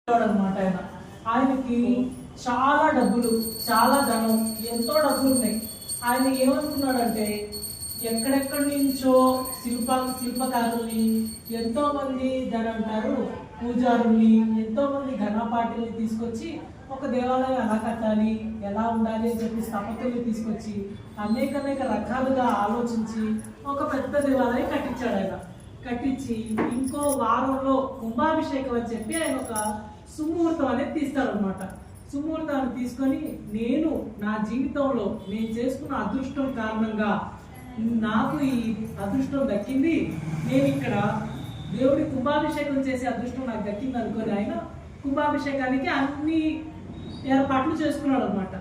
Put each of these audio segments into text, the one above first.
అనమాట. ఆయనకి చాలా డబ్బులు, చాలా ధనం, ఎంతో డబ్బులు ఉన్నాయి. ఆయన ఏమనుకున్నాడంటే ఎక్కడెక్కడి నుంచో శిల్పకారుల్ని, ఎంతో మంది అంటారు పూజారుల్ని, ఎంతో మంది ఘనపాటిని తీసుకొచ్చి ఒక దేవాలయం ఎలా కట్టాలి, ఎలా ఉండాలి అని చెప్పి స్థపతుల్ని తీసుకొచ్చి అనేక రకాలుగా ఆలోచించి ఒక పెద్ద దేవాలయం కట్టించాడు. ఆయన కట్టించి ఇంకో వారంలో కుంభాభిషేకం అని చెప్పి ఆయన ఒక సుముహూర్తం అనేది తీస్తారనమాట. సుముహూర్తాన్ని తీసుకొని నేను నా జీవితంలో నేను చేసుకున్న అదృష్టం కారణంగా నాకు ఈ అదృష్టం దక్కింది, నేను ఇక్కడ దేవుడి కుంభాభిషేకం చేసే అదృష్టం నాకు దక్కింది అనుకొని ఆయన కుంభాభిషేకానికి అన్ని ఏర్పాట్లు చేసుకున్నాడు అనమాట.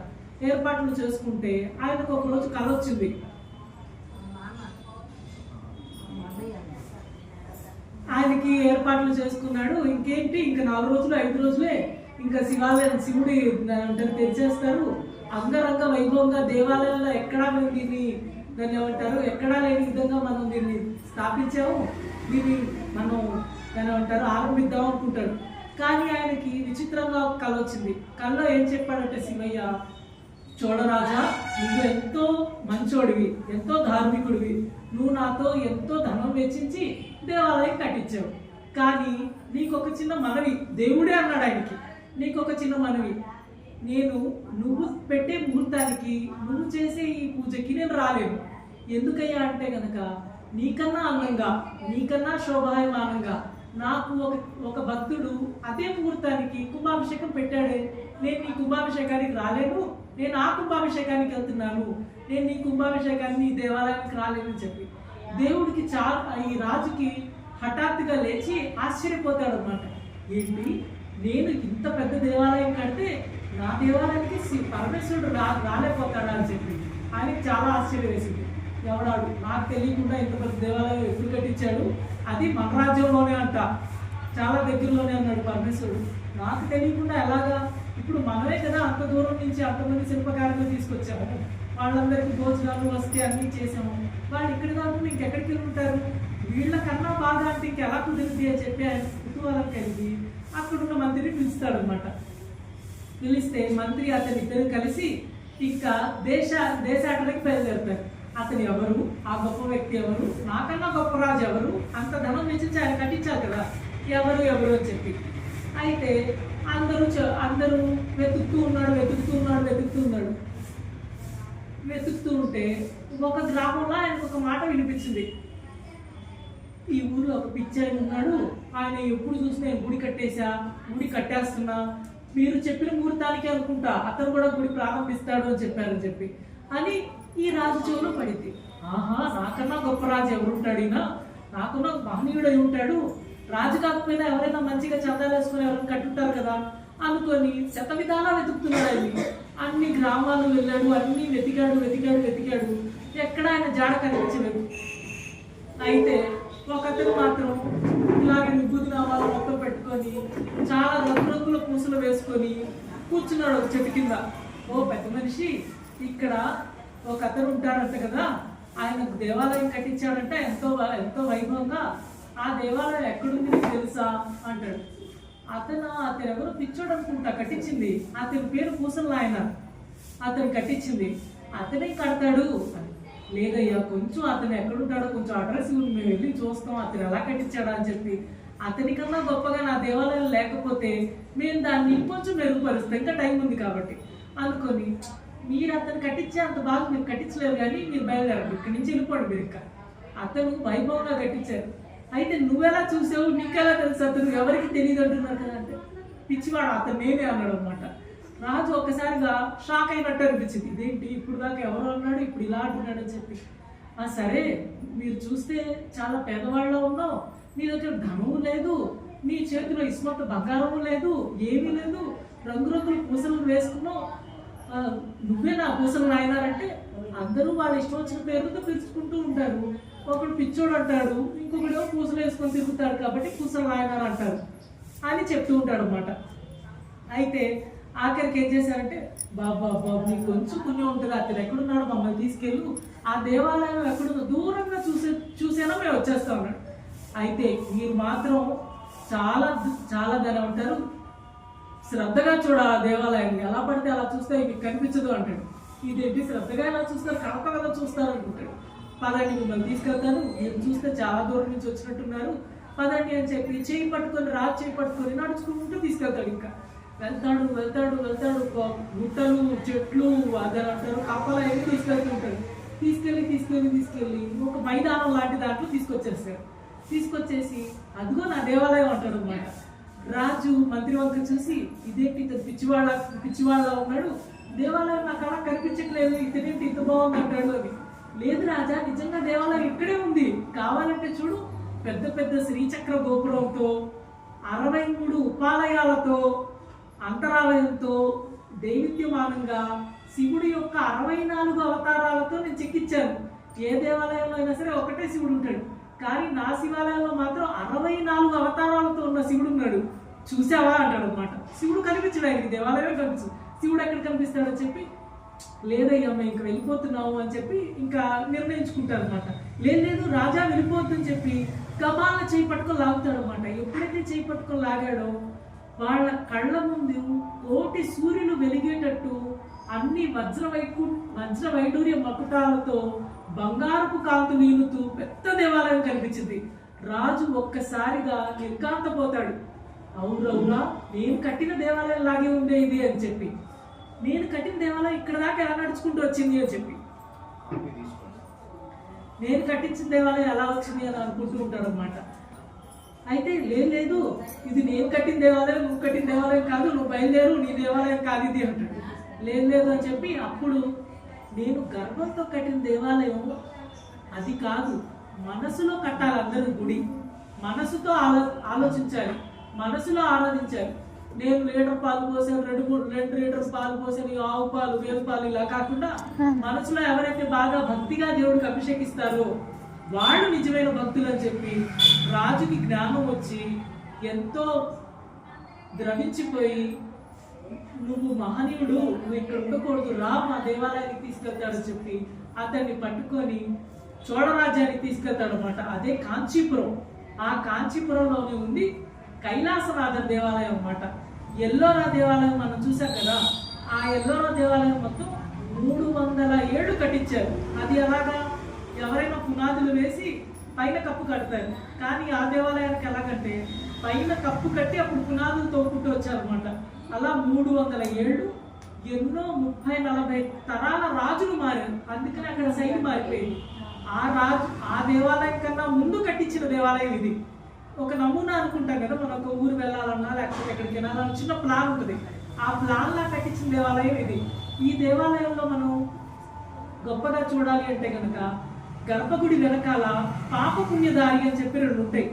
ఏర్పాట్లు చేసుకుంటే ఆయనకు ఒక రోజు కల వచ్చింది. ఆయనకి ఏర్పాట్లు చేసుకున్నాడు. ఇంకేంటి, ఇంకా 4 రోజులు 5 రోజులే ఇంకా శివుడి తెరిచేస్తారు. అంగరంగ వైభవంగా దేవాలయంలో ఎక్కడా మేము దాన్ని ఏమంటారు, ఎక్కడా లేని విధంగా మనం దీన్ని స్థాపించాము, దీన్ని మనం దాన్ని ఏమంటారు ఆరంభిద్దాం అనుకుంటాడు. కానీ ఆయనకి విచిత్రంగా ఒక కళ వచ్చింది. కళలో ఏం చెప్పాడంటే, శివయ్య చూడరాజా, నువ్వు ఎంతో మంచోడివి, ఎంతో ధార్మికుడివి, నువ్వు నాతో ఎంతో ధనం వెచ్చించి దేవాలయం కట్టించావు. కానీ నీకు ఒక చిన్న మనవి, దేవుడే అన్నాడు ఆయనకి, నీకు ఒక చిన్న మనవి, నువ్వు పెట్టే ముహూర్తానికి, నువ్వు చేసే ఈ పూజకి నేను రాలేను. ఎందుకయ్యా అంటే గనక నీకన్నా అందంగా, నీకన్నా శోభాయమానంగా నాకు ఒక భక్తుడు అదే ముహూర్తానికి కుంభాభిషేకం పెట్టాడే, నేను నీ కుంభాభిషేకానికి రాలేను, నేను ఆ కుంభాభిషేకానికి వెళ్తున్నాను, నేను నీ కుంభాభిషేకాన్ని నీ దేవాలయానికి రాలేనని చెప్పి దేవుడికి ఈ రాజుకి హఠాత్తుగా లేచి ఆశ్చర్యపోతాడు అనమాట. ఏంటి, నేను ఇంత పెద్ద దేవాలయం కడితే నా దేవాలయానికి పరమేశ్వరుడు రాలేకపోతాడా అని చెప్పి ఆయనకి చాలా ఆశ్చర్యం వేసింది. ఎవడాడు, నాకు తెలియకుండా ఇంత పెద్ద దేవాలయం ఎప్పుడు కట్టించాడు, అది మన రాజ్యంలోనే అంట, చాలా దగ్గరలోనే అన్నాడు పరమేశ్వరుడు. నాకు తెలియకుండా ఎలాగా, ఇప్పుడు మనమే కదా అంత దూరం నుంచి అంతమంది శిల్పకారులు తీసుకొచ్చాము, వాళ్ళందరికీ భోజనాలు వస్తే అన్నీ చేసాము, వాళ్ళు ఇక్కడ కాకుండా ఇంకెక్కడికి ఉంటారు, వీళ్ళకన్నా బాగా అంటే ఇంకెలా కుదిరింది అని చెప్పి ఆయన కుతూహలం కలిగి అక్కడున్న మంత్రిని పిలుస్తాడు అనమాట. పిలిస్తే మంత్రి అతని ఇద్దరు కలిసి ఇంకా దేశాటనకి బయలుదేరుతారు. అతను ఎవరు, ఆ గొప్ప వ్యక్తి ఎవరు, నాకన్నా గొప్ప రాజు ఎవరు, అంత ధనం వెచ్చించి ఆయన కట్టించారు కదా, ఎవరు అని చెప్పి అయితే అందరూ వెతుకుతూ ఉంటే ఒక గ్రామంలో ఆయనకు ఒక మాట వినిపించింది. ఈ ఊరిలో ఒక పిచ్చాయన ఉన్నాడు, ఆయన ఎప్పుడు చూసినా గుడి కట్టేస్తున్నా, మీరు చెప్పిన ముహూర్తానికి అనుకుంటా అతను కూడా గుడి ప్రారంభిస్తాడు అని చెప్పి అని ఈ రాజు చెవులో పడింది. ఆహా, నాకన్నా గొప్ప రాజు ఎవరుంటాడు, ఈయన నాకున్న మహనీయుడై ఉంటాడు, రాజు కాకపోయినా ఎవరైనా మంచిగా చందాలు వేసుకుని ఎవరైనా కట్టుంటారు కదా అనుకొని శతవిధాలా వెతుకుతున్నాడు. ఆయన అన్ని గ్రామాలు వెళ్ళాడు, అన్ని వెతికాడు, ఎక్కడ ఆయన జాడ కనిపించలేదు. అయితే ఒకతను మాత్రం ఇలాగే విభూతి నామాలు మొత్తం పెట్టుకొని చాలా రంగురంగుల పూసలు వేసుకొని కూర్చున్నాడు ఒక చెట్టు కింద. ఓ పెద్ద మనిషి, ఇక్కడ ఒక అతను ఉంటాడంట కదా, ఆయన దేవాలయం కట్టించాడంటే ఎంతో వైభవంగా, ఆ దేవాలయం ఎక్కడుంది నీకు తెలుసా అంటాడు. అతను ఎవరు పిచ్చోడు అనుకుంటా, కట్టించింది అతని పేరు పూసల నాయన, అతను కట్టించింది అతనే కడతాడు. లేదయ్యా, కొంచెం అతను ఎక్కడుంటాడో కొంచెం అడ్రస్ మేము వెళ్ళి చూస్తాం, అతను ఎలా కట్టించాడా అని చెప్పి, అతనికన్నా గొప్పగా నా దేవాలయం లేకపోతే మేము దాన్ని ఇంకొంచెం మెరుగుపరుస్తాం, ఇంకా టైం ఉంది కాబట్టి అనుకొని, మీరు అతను కట్టించే అంత బాగా మీరు కట్టించలేరు కానీ మీరు బయలుదేరండి, ఇక్కడి నుంచి వెళ్ళిపోండి మీరు. ఇంకా అతను వైభవంగా కట్టించారు. అయితే నువ్వెలా చూసావు, నీకెలా తెలుసు, అతను ఎవరికి తెలియదు అంటున్నారు కదా అంటే, పిచ్చివాడు అతను నేనే అన్నాడు అనమాట. రాజు ఒక్కసారిగా షాక్ అయినట్టు అనిపించింది. ఇదేంటి, ఇప్పుడు దాకా ఎవరు అన్నాడు, ఇప్పుడు ఇలా అంటున్నాడు అని చెప్పి. సరే, మీరు చూస్తే చాలా పేదవాళ్ళలో ఉన్నావు, నీ దగ్గర ధనము లేదు, నీ చేతిలో ఇస్మత బంగారము లేదు, ఏమీ లేదు, రంగురంగుల పూసలు వేసుకున్నావు, నువ్వే నా పూసలు నాయనారంటే అందరూ వాళ్ళ ఇష్టం వచ్చిన పేరుతో పిలుచుకుంటూ ఉంటారు. ఒకడు పిచ్చోడు అంటాడు, ఇంకొకడు పూసలు వేసుకొని తిరుగుతాడు కాబట్టి పూసలు నాయనారు అంటారు అని చెప్తూ ఉంటాడు అన్నమాట. అయితే ఆఖరికి ఏం చేశారంటే, బాబు నీకు కొంచెం పుణ్యం ఉంటుంది, అతను ఎక్కడున్నాడు మమ్మల్ని తీసుకెళ్ళు, ఆ దేవాలయం ఎక్కడుందో దూరంగా చూసేనా మేము వచ్చేస్తా ఉన్నాడు. అయితే మీరు మాత్రం చాలా ధనం ఉంటారు, శ్రద్ధగా చూడ ఆ దేవాలయాన్ని, ఎలా పడితే అలా చూస్తే మీకు కనిపించదు అంటాడు. ఇదేంటి శ్రద్ధగా ఎలా చూస్తారు, కనపడగా చూస్తారు అనుకుంటాడు. పదండి మిమ్మల్ని తీసుకెళ్తాను, మీరు చూస్తే చాలా దూరం నుంచి వచ్చినట్టున్నారు, పదండి అని చెప్పి చేయి పట్టుకొని రాజు చేయి పట్టుకొని నడుచుకుంటూ తీసుకెళ్తాడు. ఇంకా వెళ్తాడు వెళ్తాడు వెళ్తాడు, గుట్టలు చెట్లు అదని అంటారు కప్పలు అవి తీసుకెళ్తుంటాడు. తీసుకెళ్ళి ఒక మైదానం లాంటి దాంట్లో తీసుకొచ్చేసి అదిగో నా దేవాలయం అంటాడు అనమాట. రాజు మంత్రి వంక చూసి ఇదేంటి ఇతను పిచ్చివాళ్ళ ఉన్నాడు, దేవాలయం నాకు అలా కనిపించట్లేదు, ఇతనేంటి ఇంత బాగుంది అంటాడు అని. లేదు రాజా, నిజంగా దేవాలయం ఇక్కడే ఉంది, కావాలంటే చూడు, పెద్ద పెద్ద శ్రీచక్ర గోపురంతో 63 ఉపాలయాలతో అంతరాలయంతో దైవిత్యమానంగా శివుడి యొక్క 64 అవతారాలతో నేను చెక్కించాను. ఏ దేవాలయంలో అయినా సరే ఒకటే శివుడు ఉంటాడు, కానీ నా శివాలయంలో మాత్రం 64 అవతారాలతో ఉన్న శివుడు ఉన్నాడు, చూసావా అంటాడు అనమాట. శివుడు కనిపించడు, ఆయనకి దేవాలయమే కనిపించదు. శివుడు ఎక్కడ కనిపిస్తాడని చెప్పి, లేదయ్యా మేము ఇంక వెళ్ళిపోతున్నాము అని చెప్పి ఇంకా నిర్ణయించుకుంటారు అనమాట. లేదు రాజా వెళ్ళిపోద్దని చెప్పి గబాల చేయి పట్టుకొని లాగుతాడు అనమాట. ఎప్పుడైతే చేయి పట్టుకొని లాగాడో వాళ్ళ కళ్ళ ముందు కోటి సూర్యులు వెలిగేటట్టు అన్ని వజ్ర వైడూర్య మకుటాలతో బంగారపు కాంతు నీలుతూ పెద్ద దేవాలయం కనిపించింది. రాజు ఒక్కసారిగా నిర్కాంతపోతాడు. అవునవునా, నేను కట్టిన దేవాలయం లాగే ఉండే ఇది అని చెప్పి, నేను కట్టిన దేవాలయం ఇక్కడ దాకా ఎలా నడుచుకుంటూ వచ్చింది అని చెప్పి, నేను కట్టించిన దేవాలయం ఎలా వచ్చింది అని అనుకుంటూ ఉంటాడు అనమాట. అయితే లేదు ఇది నేను కట్టిన దేవాలయం, నువ్వు కట్టిన దేవాలయం కాదు, నువ్వు బయలుదేరు, నీ దేవాలయం కాదు ఇది అంటాడు. లేదు అని చెప్పి, అప్పుడు నేను గర్వంతో కట్టిన దేవాలయం అది కాదు, మనసులో కట్టాలి, అందరూ గుడి మనసుతో ఆలోచించాలి, మనసులో ఆరాధించాలి. నేను 1 లీటర్ పాలు పోసాను, 2 లీటర్ పాలు పోసాను, ఆవు పాలు 1000 పాలు ఇలా కాకుండా మనసులో ఎవరైతే బాగా భక్తిగా దేవుడికి అభిషేకిస్తారో వాళ్ళు నిజమైన భక్తులు అని చెప్పి రాజుకి జ్ఞానం వచ్చి ఎంతో ద్రవించిపోయి, నువ్వు మహనీయుడు, నువ్వు ఇక్కడ ఉండకూడదు, రా మా దేవాలయానికి తీసుకెళ్తాడని చెప్పి అతన్ని పట్టుకొని చోళరాజ్యానికి తీసుకెళ్తాడు అనమాట. అదే కాంచీపురం. ఆ కాంచీపురంలోనే ఉంది కైలాసనాథ దేవాలయం అన్నమాట. ఎల్లోరా దేవాలయం మనం చూసాం కదా, ఆ ఎల్లోరా దేవాలయం మొత్తం 300 ఏళ్ళు కట్టించారు. అది ఎలాగా, ఎవరైనా పునాదులు వేసి పైన కప్పు కడతారు, కానీ ఆ దేవాలయానికి ఎలాగంటే పైన కప్పు కట్టి అప్పుడు పునాదులు తోపుకుంటూ వచ్చారనమాట. అలా 300 ఏళ్ళు ఎన్నో 30-40 తరాల రాజులు మారారు, అందుకని అక్కడ శైలి మారిపోయింది. ఆ దేవాలయం కన్నా ముందు కట్టించిన దేవాలయం ఇది. ఒక నమూనా అనుకుంటాం కదా, మనం ఒక ఊరు వెళ్ళాలన్నా లేకపోతే ఎక్కడికి వెళ్ళాలన్నా చిన్న ప్లాన్ ఉంటుంది, ఆ ప్లాన్ లా కట్టించిన దేవాలయం ఇది. ఈ దేవాలయంలో మనం గొప్పగా చూడాలి అంటే కనుక గర్భగుడి వెనకాల పాపపుణ్యదారి అని చెప్పి 2 ఉంటాయి.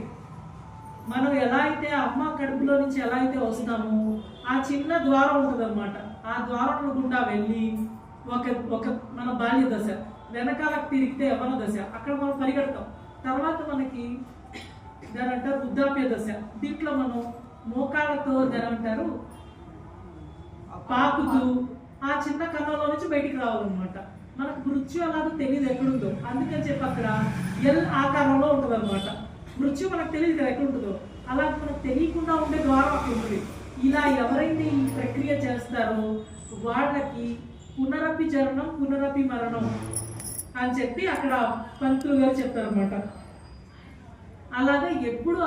మనం ఎలా అయితే అమ్మ కడుపులో నుంచి ఎలా అయితే వస్తామో ఆ చిన్న ద్వారం ఉంటుంది అనమాట. ఆ ద్వారం గుండా వెళ్ళి ఒక మన బాల్య దశ, వెనకాలకు తిరిగితే యవ్వన దశ, అక్కడ మనం పరిగెడతాం. తర్వాత మనకి దాని అంటారు వృద్ధాప్య దశ. దీంట్లో మనం మోకాళ్ళతో దాని అంటారు పాకుతూ ఆ చిన్న కన్నంలో నుంచి బయటికి రావాలన్నమాట. మనకు మృత్యు అలాగో తెలియదు ఎక్కడుందో, అందుకని చెప్పి అక్కడ ఎల్ ఆకారంలో ఉంటుంది అనమాట. మృత్యు మనకు తెలియదు కదా ఎక్కడుంటుందో, అలా మనకు తెలియకుండా ఉండే ద్వారం అక్కడ ఉంటుంది. ఇలా ఎవరైతే ఈ ప్రక్రియ చేస్తారో వాళ్ళకి పునరపి జననం పునరపి మరణం అని చెప్పి అక్కడ పంతులు గారు చెప్తారనమాట. అలాగే ఎప్పుడు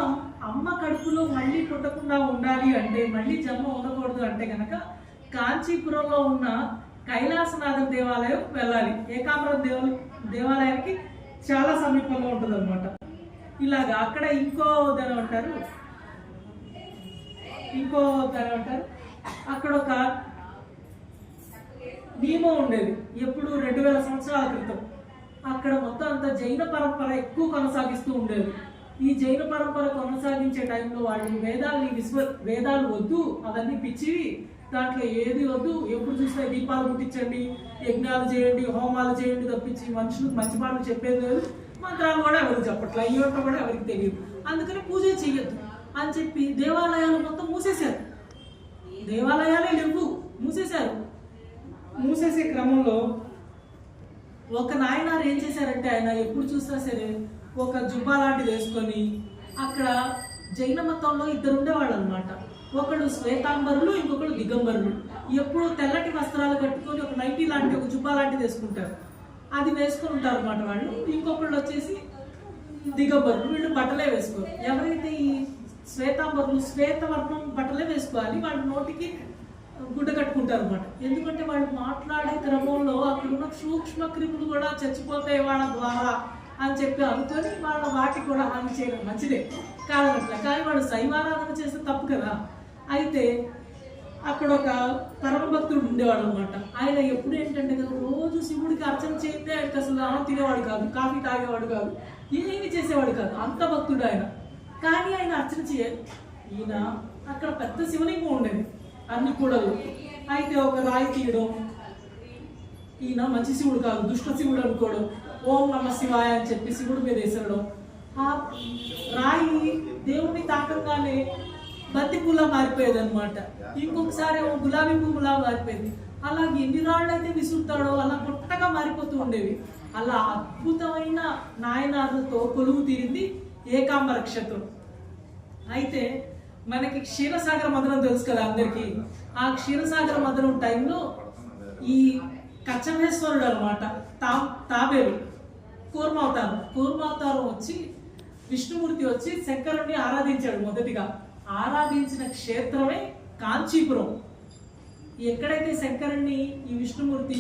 అమ్మ కడుపులో మళ్ళీ పుట్టకుండా ఉండాలి అంటే, మళ్ళీ జన్మ ఉండకూడదు అంటే కనుక కాంచీపురంలో ఉన్న కైలాసనాథ దేవాలయం వెళ్ళాలి. ఏకాంబరం దేవాలయానికి చాలా సమీపంలో ఉంటుంది అనమాట. ఇలాగా అక్కడ ఇంకో దాని అంటారు అక్కడ ఒక నియమం ఉండేది. ఎప్పుడు 2000 సంవత్సరాల క్రితం అక్కడ మొత్తం అంతా జైన పరంపర ఎక్కువ కొనసాగిస్తూ ఉండేది. ఈ జైన పరంపర కొనసాగించే టైంలో వాళ్ళు వేదాలు వద్దు, అవన్నీ పిచ్చివి, దాంట్లో ఏది వద్దు, ఎప్పుడు చూసినా దీపాలు ముట్టించండి, యజ్ఞాలు చేయండి, హోమాలు చేయండి తప్పించి మనుషులకు మంచి మాటలు చెప్పేది లేదు, మంత్రాలు కూడా ఎవరికి చెప్పట్లే, అయ్యేటో కూడా ఎవరికి తెలియదు, అందుకని పూజ చేయొద్దు అని చెప్పి దేవాలయాలు మొత్తం మూసేశారు. దేవాలయాలే లేవు, మూసేశారు. మూసేసే క్రమంలో ఒక నాయనారు ఏం చేశారంటే, ఆయన ఎప్పుడు చూసినా సరే ఒక జుబ్బా లాంటిది వేసుకొని, అక్కడ జైన మతంలో 2 ఉండేవాళ్ళు అనమాట. ఒకళ్ళు శ్వేతాంబరులు, ఇంకొకళ్ళు దిగంబరులు. ఎప్పుడు తెల్లటి వస్త్రాలు కట్టుకొని ఒక నైటీ లాంటి, ఒక జుబ్బా లాంటిది వేసుకుంటారు. అది వేసుకొని ఉంటారు అన్నమాట వాళ్ళు. ఇంకొకళ్ళు వచ్చేసి దిగంబరులు, వీళ్ళు బట్టలే వేసుకోరు. ఎవరైతే ఈ శ్వేతాంబరులు శ్వేతవర్ణం బట్టలే వేసుకోవాలి, వాళ్ళ నోటికి గుడ్డ కట్టుకుంటారు అనమాట. ఎందుకంటే వాళ్ళు మాట్లాడే క్రమంలో అక్కడ ఉన్న సూక్ష్మ క్రిములు కూడా చచ్చిపోతాయి వాళ్ళ ద్వారా అని చెప్పి అనుకొని వాళ్ళ వాటికి కూడా హాని చేయడం మంచిదే కాదనట్లే. కానీ వాడు శైవారాధన చేస్తే తప్పు కదా. అయితే అక్కడ ఒక పరమ భక్తుడు ఉండేవాడు అనమాట. ఆయన ఎప్పుడు ఏంటంటే కదా, రోజు శివుడికి అర్చన చేస్తే ఆయనకి అసలు అన్నం తినేవాడు కాదు, కాఫీ తాగేవాడు కాదు, ఏమీ చేసేవాడు కాదు, అంత భక్తుడు ఆయన. కానీ ఆయన అర్చన చేయాలి. ఈయన అక్కడ పెద్ద శివలింగం ఉండేది, అన్ని కూడలు. అయితే ఒక రాయి తీయడం, ఈయన మంచి శివుడు కాదు, దుష్ట శివుడు అనుకోవడం, ఓం నమ శివాయ అని చెప్పి శివుడి మీద వేసడం. ఆ రాయి దేవుడిని తాకంగానే బంతి పూలా మారిపోయేది అనమాట. ఇంకొకసారి ఏమో గులాబీ పువ్వులా మారిపోయింది. అలా ఎన్ని రాళ్ళు అయితే విసురుతాడో అలా పుట్టగా మారిపోతూ ఉండేవి. అలా అద్భుతమైన నాయనార్లతో కొలువు తీరింది ఏకాంబర క్షేత్రం. అయితే మనకి క్షీరసాగర మదనం తెలుసు కదా అందరికి. ఆ క్షీరసాగర మదనం టైంలో ఈ కచ్చమేశ్వరుడు అనమాట, తాబేలు కూర్మావతారం వచ్చి విష్ణుమూర్తి వచ్చి శంకరుణ్ణి ఆరాధించాడు. మొదటిగా ఆరాధించిన క్షేత్రమే కాంచీపురం. ఎక్కడైతే శంకరుణ్ణి ఈ విష్ణుమూర్తి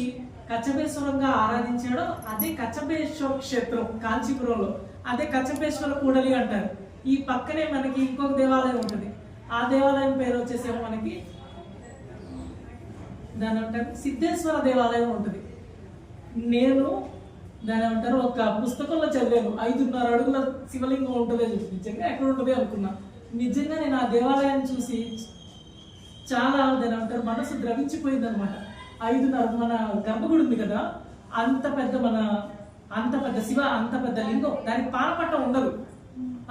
కచ్చపేశ్వరంగా ఆరాధించాడో అదే కచ్చపేశ్వర క్షేత్రం కాంచీపురంలో. అదే కచ్చపేశ్వర కూడలి అంటారు. ఈ పక్కనే మనకి ఇంకొక దేవాలయం ఉంటుంది. ఆ దేవాలయం పేరు వచ్చేసేమో మనకి దాని అంటారు సిద్ధేశ్వర దేవాలయం ఉంటుంది. నేను దాని అంటారు ఒక పుస్తకంలో చదివాను, 5.5 అడుగుల శివలింగం ఉంటుందే చూసి నిజంగా ఎక్కడ ఉంటుంది అనుకున్నా. నిజంగా నేను ఆ దేవాలయాన్ని చూసి చాలా దాని అంటారు మనసు ద్రవించిపోయింది అనమాట. 5.5 మన గర్భగుడి ఉంది కదా, అంత పెద్ద శివ, అంత పెద్ద లింగం, దానికి పానపట్టం ఉండదు,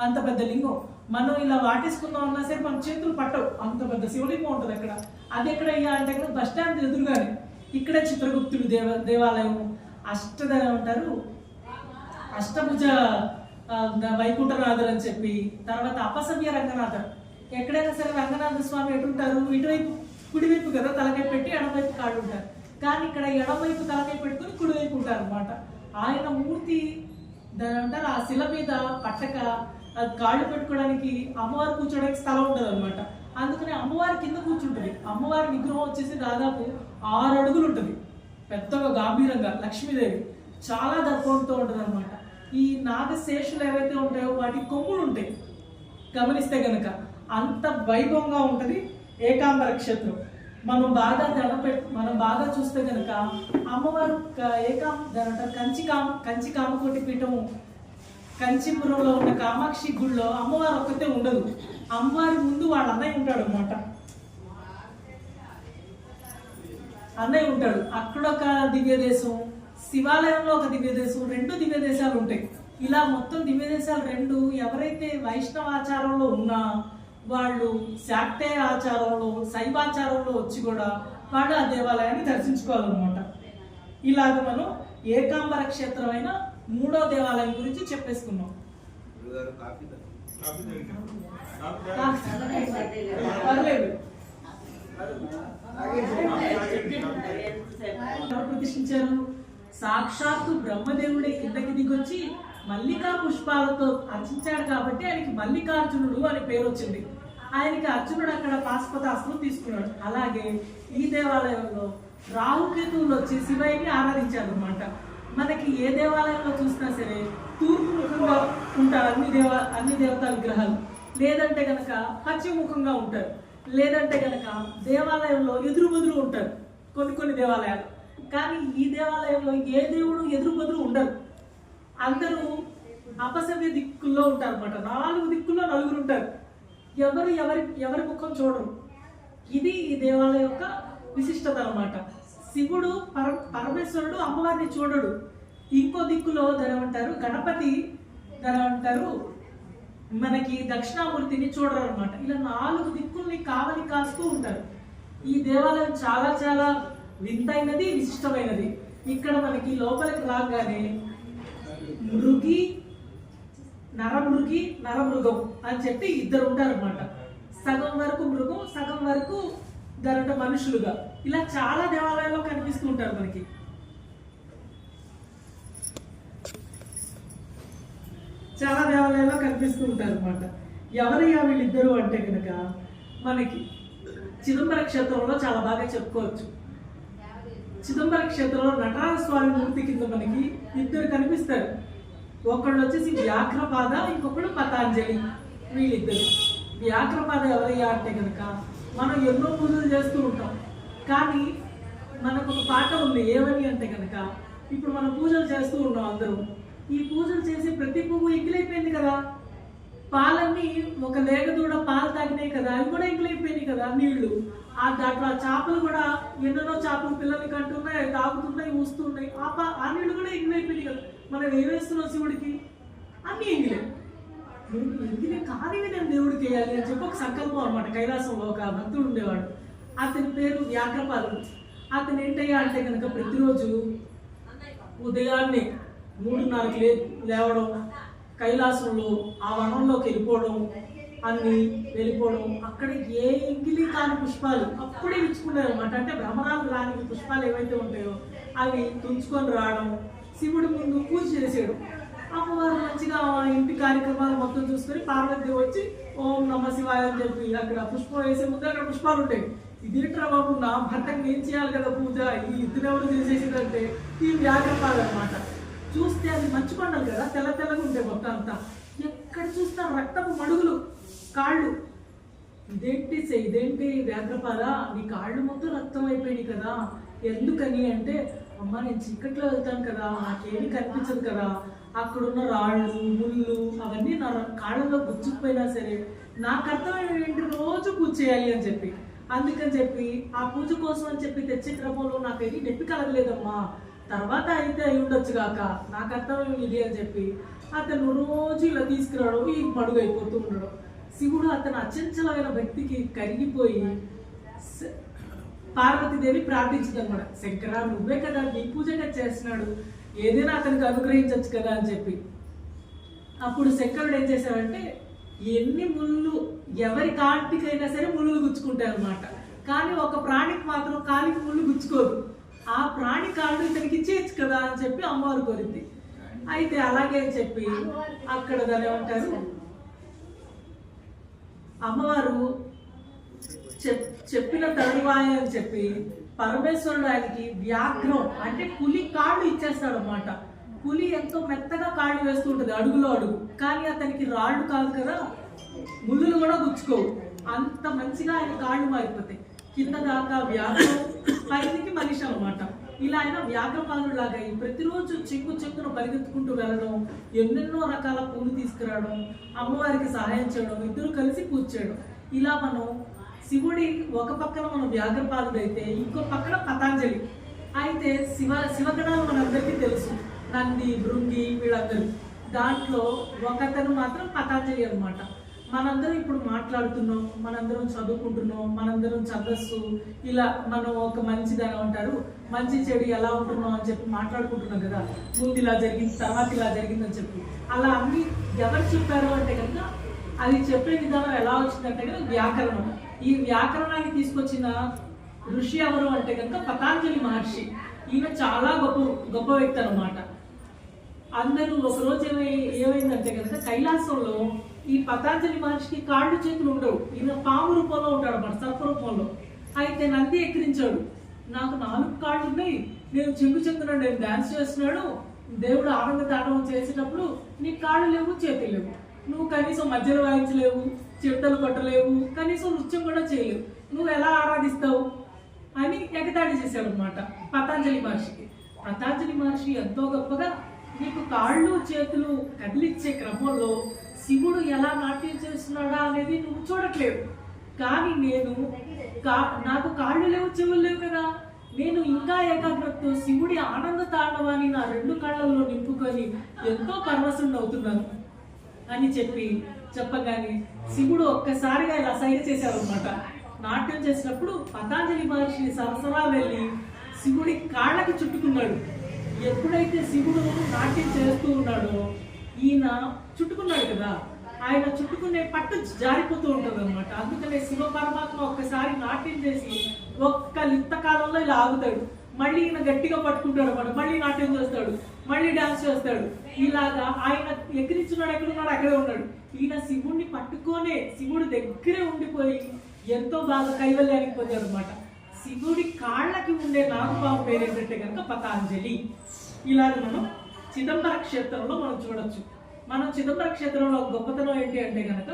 అంత పెద్ద లింగం. మనం ఇలా వాటేసుకుందాం అన్నా సరే మన చేతులు పట్టవు, అంత పెద్ద శివలింగం ఉంటుంది అక్కడ. అది ఎక్కడ అయ్యా అంటే బస్ స్టాండ్ ఎదురుగానే ఇక్కడే చిత్రగుప్తుడు దేవాలయం, అంటారు అష్టభుజ వైకుంఠనాథుడు అని చెప్పి, తర్వాత అపసవ్య రంగనాథర్. ఎక్కడైనా సరే రంగనాథ స్వామి ఎటుంటారు, ఇటువైపు కుడివైపు కదా తలకాయ పెట్టి, ఎడమవైపు కాళ్ళు ఉంటారు. కానీ ఇక్కడ ఎడమవైపు తలకాయ పెట్టుకుని కుడివైపు ఉంటారు అనమాట. ఆయన మూర్తి దాని అంటారు ఆ శిల మీద పట్టక కాళ్ళు పెట్టుకోవడానికి, అమ్మవారు కూర్చోడానికి స్థలం ఉంటుంది అనమాట. అందుకని అమ్మవారి కింద కూర్చుంటుంది. అమ్మవారి విగ్రహం వచ్చేసి దాదాపు 6 అడుగులు ఉంటుంది, పెద్దగా గాంభీరంగా. లక్ష్మీదేవి చాలా దర్పంతో ఉంటుంది అనమాట. ఈ నాగశేషులు ఏవైతే ఉంటాయో వాటి కొమ్ములు ఉంటాయి గమనిస్తే గనక, అంత వైభవంగా ఉంటుంది ఏకాంబర క్షేత్రం. మనం బాగా చూస్తే గనక అమ్మవారు కంచి కామకోటి పీఠము కంచీపురంలో ఉన్న కామాక్షి గుడిలో అమ్మవారు ఒక్కతే ఉండదు. అమ్మవారి ముందు వాళ్ళ అన్నయ్య ఉంటాడు అనమాట. అన్నయ్య ఉంటాడు. అక్కడ ఒక దివ్య దేశం, శివాలయంలో ఒక దివ్య దేశం, 2 దివ్య దేశాలు ఉంటాయి. ఇలా మొత్తం దివ్య దేశాలు 2. ఎవరైతే వైష్ణవాచారంలో ఉన్నా వాళ్ళు శాక్తేయ ఆచారంలో, శైవాచారంలో వచ్చి కూడా వాళ్ళు ఆ దేవాలయాన్ని దర్శించుకోవాలన్నమాట. ఇలాగ మనం ఏకాంబర క్షేత్రమైన 3వ దేవాలయం గురించి చెప్పేసుకున్నాం. పర్లేదు. ప్రతిష్ఠించారు సాక్షాత్తు బ్రహ్మదేవుడే కిందకి దిగొచ్చి మల్లికా పుష్పాలతో అర్చించాడు కాబట్టి ఆయనకి మల్లికార్జునుడు అని పేరు వచ్చింది. ఆయనకి అర్జునుడు అక్కడ పాశుపతాస్త్రం తీసుకున్నాడు. అలాగే ఈ దేవాలయంలో రాహుకేతువులు వచ్చి శివయ్యని ఆరాధించారు అనమాట. మనకి ఏ దేవాలయంలో చూసినా సరే తూర్పు ముఖంగా ఉంటారు అన్ని దేవతా విగ్రహాలు, లేదంటే గనక పశ్చిమముఖంగా ఉంటారు, లేదంటే గనక దేవాలయంలో ఎదురు బదురు ఉంటారు కొన్ని దేవాలయాలు. కానీ ఈ దేవాలయంలో ఏ దేవుడు ఎదురు బదురు ఉండరు, అందరూ అపసవ్య దిక్కుల్లో ఉంటారు అనమాట. 4 దిక్కుల్లో 4 ఉంటారు, ఎవరి ముఖం చూడరు. ఇది ఈ దేవాలయం యొక్క విశిష్టత అనమాట. శివుడు పరమేశ్వరుడు అమ్మవారిని చూడడు. ఇంకో దిక్కులో ధనమంటారు గణపతి, ధనమంటారు మనకి దక్షిణామూర్తిని చూడరు అనమాట. ఇలా 4 దిక్కుల్ని కావలి కాస్తూ ఉంటారు. ఈ దేవాలయం చాలా చాలా వింతైనది, విశిష్టమైనది. ఇక్కడ మనకి లోపలికి రాగానే నరమృగం అని చెప్పి 2 ఉంటారు అనమాట. సగం వరకు మృగం, సగం వరకు గరట మనుషులుగా, ఇలా చాలా దేవాలయాల్లో కనిపిస్తూ ఉంటారు మనకి. చాలా దేవాలయాల్లో కనిపిస్తూ ఉంటారు అనమాట. ఎవరయ్యా వీళ్ళిద్దరు అంటే కనుక మనకి చిదంబర క్షేత్రంలో చాలా బాగా చెప్పుకోవచ్చు. చిదంబర క్షేత్రంలో నటరాజ స్వామి మూర్తి కింద మనకి ఇద్దరు కనిపిస్తారు. ఒకళ్ళు వచ్చేసి వ్యాఘ్రపాద, ఇంకొకళ్ళు పతాంజలి. వీళ్ళిద్దరు. వ్యాఘ్రపాద ఎవరయ్యా అంటే కనుక మనం ఎన్నో పూజలు చేస్తూ ఉంటాం, కానీ మనకు ఒక పాట ఉంది. ఏమని అంటే కనుక ఇప్పుడు మనం పూజలు చేస్తూ ఉన్నాం అందరూ. ఈ పూజలు చేసి ప్రతి పువ్వు ఎంగిలైపోయింది కదా, పాలన్నీ ఒక లేగదూడ పాలు తాగినాయి కదా, అవి కూడా ఎంగిలైపోయినాయి కదా నీళ్లు. దాంట్లో ఆ చేపలు కూడా ఎన్నెన్నో చేపలు పిల్లలకి కంటున్నాయి, అవి తాగుతున్నాయి, ఊస్తున్నాయి. ఆ నీళ్లు కూడా ఎంగిలైపోయినాయి కదా. మనం ఏమేస్తున్నాం శివుడికి? అన్నీ ఎంగిలే. ఎంగిలే కానీ నేను దేవుడికి వేయాలి అని చెప్పి ఒక సంకల్పం అనమాట. కైలాసంలో ఒక భక్తుడు ఉండేవాడు, అతని పేరు వ్యాఘ్రపాదుడు. అతను ఏంటయ్యా అంటే కనుక ప్రతిరోజు ఉదయాన్నే 3:30కి లేవడం, కైలాసంలో ఆ వనంలోకి వెళ్ళిపోవడం, అన్ని వెళ్ళిపోవడం, అక్కడ ఏ ఎంగిలి కాని పుష్పాలు అప్పుడే ఇచ్చుకున్నారు అనమాట. అంటే భ్రమరాలు రాని పుష్పాలు ఏవైతే ఉంటాయో అవి తుంచుకొని రావడం, శివుడి ముందు పూజ చేసేయడం. అమ్మవారు మంచిగా ఇంటి కార్యక్రమాలు మొత్తం చూసుకొని పార్వతీదేవి వచ్చి ఓం నమ శివాయ అని చెప్పి అక్కడ పుష్పం వేసే ముందు అక్కడ పుష్పాలు ఉంటాయి. ఇదేంట్రా బాబు, నా భర్తకి ఏం చేయాలి కదా పూజ, ఈ ఇద్దరెవరు చేసేసిందంటే ఈ వ్యాఘ్రపాలు అనమాట. చూస్తే అది మంచు కొండలు కదా, తెల్ల తెల్లగా ఉంటాయి మొత్తం అంతా. ఎక్కడ చూస్తా రక్తపు మడుగులు, కాళ్ళు. ఇదేంటి వ్యాఘ్రపాద, నీ కాళ్ళు మొత్తం రక్తం అయిపోయినాయి కదా, ఎందుకని అంటే అమ్మ నేను చీకట్లో వెళ్తాను కదా, నాకేమీ కనిపించదు కదా, అక్కడున్న రాళ్ళు ముళ్ళు అవన్నీ నా కాళ్ళలో గుచ్చుకుపోయినా సరే నా కర్తవ్యం ఏంటి, రోజు పూజ చేయాలి అని చెప్పి. అందుకని చెప్పి ఆ పూజ కోసం అని చెప్పి తెచ్చే క్రమంలో నాకైతే నొప్పి కలగలేదమ్మా, తర్వాత అయితే అయి ఉండొచ్చు కాక, నా కర్తవ్యం ఇది అని చెప్పి అతను రోజు ఇలా తీసుకురావడం, ఈ మడుగు అయిపోతూ ఉండడం. శివుడు అతను అచంచలమైన భక్తికి కరిగిపోయి పార్వతీదేవి ప్రార్థించింది అనమాట. శంకరా, నువ్వే కదా నీ పూజగా చేస్తున్నాడు, ఏదైనా అతనికి అనుగ్రహించవచ్చు కదా అని చెప్పి. అప్పుడు శంకరుడు ఏం చేశాడంటే, ఎన్ని ముళ్ళు ఎవరి కాటికైనా సరే ముళ్ళు గుచ్చుకుంటాయి అనమాట, కానీ ఒక ప్రాణికి మాత్రం కాలికి ముళ్ళు గుచ్చుకోదు. ఆ ప్రాణి కాళ్ళు ఇతనికి ఇచ్చేయచ్చు కదా అని చెప్పి అమ్మవారు కోరింది. అయితే అలాగే అని చెప్పి అక్కడ దాన్ని ఏమంటారు, అమ్మవారు చెప్పిన తరువాయ అని చెప్పి పరమేశ్వరుడు ఆయనకి వ్యాఘ్రం అంటే పులి కాళ్ళు ఇచ్చేస్తాడు అనమాట. పులి ఎంతో మెత్తగా కాళ్ళు వేస్తూ ఉంటుంది, అడుగులో అడుగు, కానీ అతనికి రాళ్ళు కాదు కదా, ముళ్ళులు కూడా గుచ్చుకోవు, అంత మంచిగా ఆయన కాళ్ళు మారిపోతాయి. కింద దాకా వ్యాఘ్రం, పైకి మనిషి అనమాట. ఇలా ఆయన వ్యాఘ్రపాదుడు లాగా ప్రతిరోజు చెక్కును పరిగెత్తుకుంటూ వెళ్ళడం, ఎన్నెన్నో రకాల పూలు తీసుకురావడం, అమ్మవారికి సహాయం చేయడం, ఇద్దరు కలిసి పూజ చేయడం. ఇలా మనం శివుడి ఒక పక్కన మనం వ్యాఘ్రపాదుడు అయితే ఇంకో పక్కన పతాంజలి. అయితే శివగణాలు మనందరికీ తెలుసు, నంది, భృంగి, వీళ్ళందరూ. దాంట్లో ఒకతను మాత్రం పతాంజలి అనమాట. మనందరం ఇప్పుడు మాట్లాడుతున్నాం, మనందరం చదువుకుంటున్నాం, మనందరం ఛందస్సు ఇలా మనం ఒక మంచిదని అంటారు, మంచి చెడు ఎలా ఉంటున్నాం అని చెప్పి మాట్లాడుకుంటున్నాం కదా, ముందు ఇలా జరిగింది తర్వాత ఇలా జరిగిందని చెప్పి. అలా అన్ని ఎవరు చెప్పారు అంటే కనుక అది చెప్పే విధానం ఎలా వచ్చిందంటే కనుక వ్యాకరణం. ఈ వ్యాకరణాన్ని తీసుకొచ్చిన ఋషి ఎవరు అంటే కనుక పతాంజలి మహర్షి. ఈయన చాలా గొప్ప వ్యక్తి అనమాట. అందరూ ఒకరోజు ఏమైందంటే కనుక కైలాసంలో ఈ పతాంజలి మహర్షికి కాళ్ళు చేతులు ఉండవు, ఈయన పాము రూపంలో ఉంటాడు అన్నమాట, సర్ప రూపంలో. అయితే నంది ఎక్కిరించాడు, నాకు 4 కాళ్ళు ఉన్నాయి, నేను చెంగుచెంగున నేను డాన్స్ చేస్తున్నాడు, దేవుడు ఆనంద తాండవం చేసేటప్పుడు నీ కాళ్ళు లేవు చేతులు లేవు, నువ్వు కనీసం మధ్యలో వాయించలేవు, చిడతలు కొట్టలేవు, కనీసం నృత్యం కూడా చేయలేవు, నువ్వు ఎలా ఆరాధిస్తావు అని ఎగతాళి చేశాడు అనమాట పతాంజలి మహర్షికి. పతాంజలి మహర్షి ఎంతో గొప్పగా నీకు కాళ్ళు చేతులు కదిలిచ్చే క్రమంలో శివుడు ఎలా నాట్యం చేస్తున్నాడా అనేది నువ్వు చూడట్లేవు, కానీ నాకు కాళ్ళు లేవు చెవులు లేవు కదా, నేను ఇంకా ఏకాగ్రతతో శివుడి ఆనంద తాండవాన్ని నా 2 కళ్ళల్లో నింపుకొని ఎంతో పరవశుడు అవుతున్నాను అని చెప్పగానే శివుడు ఒక్కసారిగా ఇలా సైగ చేశాడు అనమాట. నాట్యం చేసినప్పుడు పతాంజలి మహర్షి సరసరా వెళ్ళి శివుడి కాళ్ళకి చుట్టుకున్నాడు. ఎప్పుడైతే శివుడు నాట్యం చేస్తూ ఉన్నాడో ఈయన చుట్టుకున్నాడు కదా, ఆయన చుట్టుకునే పట్టు జారిపోతూ ఉంటుంది అనమాట. అందుకనే శివ పరమాత్మ ఒక్కసారి నాట్యం చేసి ఒక్క లిప్త కాలంలో ఇలా ఆగుతాడు, మళ్ళీ ఈయన గట్టిగా పట్టుకుంటాడు అనమాట, మళ్ళీ నాట్యం చేస్తాడు, మళ్ళీ డాన్స్ చేస్తాడు. ఇలాగా ఆయన ఎక్కిరించున్నాడు, ఎక్కడున్నాడు అక్కడే ఉన్నాడు. ఈయన శివుణ్ణి పట్టుకోనే శివుడి దగ్గరే ఉండిపోయి ఎంతో బాగా కైవల్యానికి పొందాడు అనమాట. శివుడి కాళ్ళకి ఉండే నాగుపాము పేరు ఏంటంటే కనుక పతాంజలి. ఇలాగ మనం చిదంబర క్షేత్రంలో మనం చూడొచ్చు. మనం చిదంబర క్షేత్రంలో గొప్పతనం ఏంటి అంటే కనుక,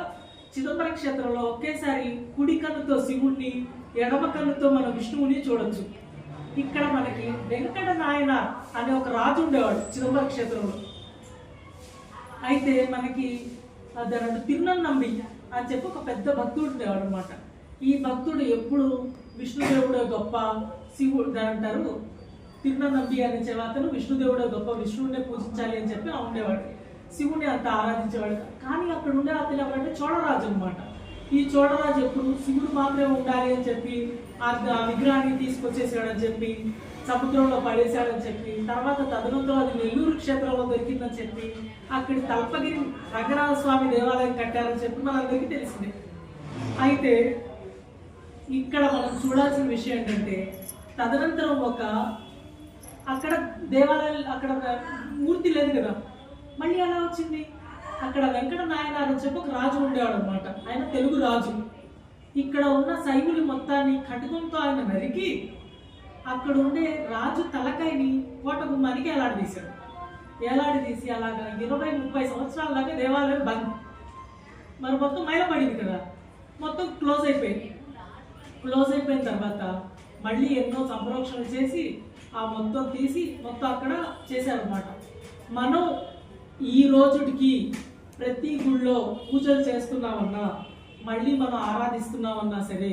చిదంబర క్షేత్రంలో ఒకేసారి కుడి కన్నుతో శివుణ్ణి, ఎడమ కన్నుతో మనం విష్ణువుని చూడొచ్చు. ఇక్కడ మనకి వెంకట నాయన అనే ఒక రాజు ఉండేవాడు చిదంబర క్షేత్రంలో. అయితే మనకి దాని తిరునన్నంబి అని చెప్పి ఒక పెద్ద భక్తుడు ఉండేవాడు అనమాట. ఈ భక్తుడు ఎప్పుడు విష్ణుదేవుడే గొప్ప, శివుడు దాని అంటారు తిరునన్నంబి అనే అతను విష్ణుదేవుడే గొప్ప, విష్ణువునే పూజించాలి అని చెప్పి ఉండేవాడు. శివుని అంత ఆరాధించేవాడు. కానీ అక్కడ ఉండే అతను ఎవరంటే చోళరాజు అనమాట. ఈ చోళరాజు ఎప్పుడు శివుడు మాత్రమే ఉండాలి అని చెప్పి ఆ విగ్రహాన్ని తీసుకొచ్చేసాడని చెప్పి, సముద్రంలో పడేశాడని చెప్పి, తర్వాత తదనంతరం అది నెల్లూరు క్షేత్రంలో దొరికిందని చెప్పి అక్కడి తల్పగిరి రంగనాథ స్వామి దేవాలయం కట్టారని చెప్పి మనందరికీ తెలిసిందే. అయితే ఇక్కడ మనం చూడాల్సిన విషయం ఏంటంటే, తదనంతరం అక్కడ దేవాలయాలు అక్కడ మూర్తి లేదు కదా, మళ్ళీ ఎలా వచ్చింది? అక్కడ వెంకట నాయనార్ అని చెప్పి ఒక రాజు ఉండేవాడు అనమాట. ఆయన తెలుగు రాజు. ఇక్కడ ఉన్న శైవులు మొత్తాన్ని ఖడ్గంతో ఆయన నరికి అక్కడ ఉండే రాజు తలకాయని కోటగుమ్మానికి ఏలాడదీశాడు. ఏలాడదీసి అలాగా 20-30 సంవత్సరాల దాకా దేవాలయం బంద్. మరి మొత్తం మైలపడింది కదా, మొత్తం క్లోజ్ అయిపోయింది. క్లోజ్ అయిపోయిన తర్వాత మళ్ళీ ఎన్నో సంప్రోక్షణలు చేసి ఆ మొత్తం తీసి మొత్తం అక్కడ చేశారనమాట. మనం ఈ రోజుకి ప్రతి గుళ్ళో పూజలు చేస్తున్నామన్నా, మళ్ళీ మనం ఆరాధిస్తున్నామన్నా సరే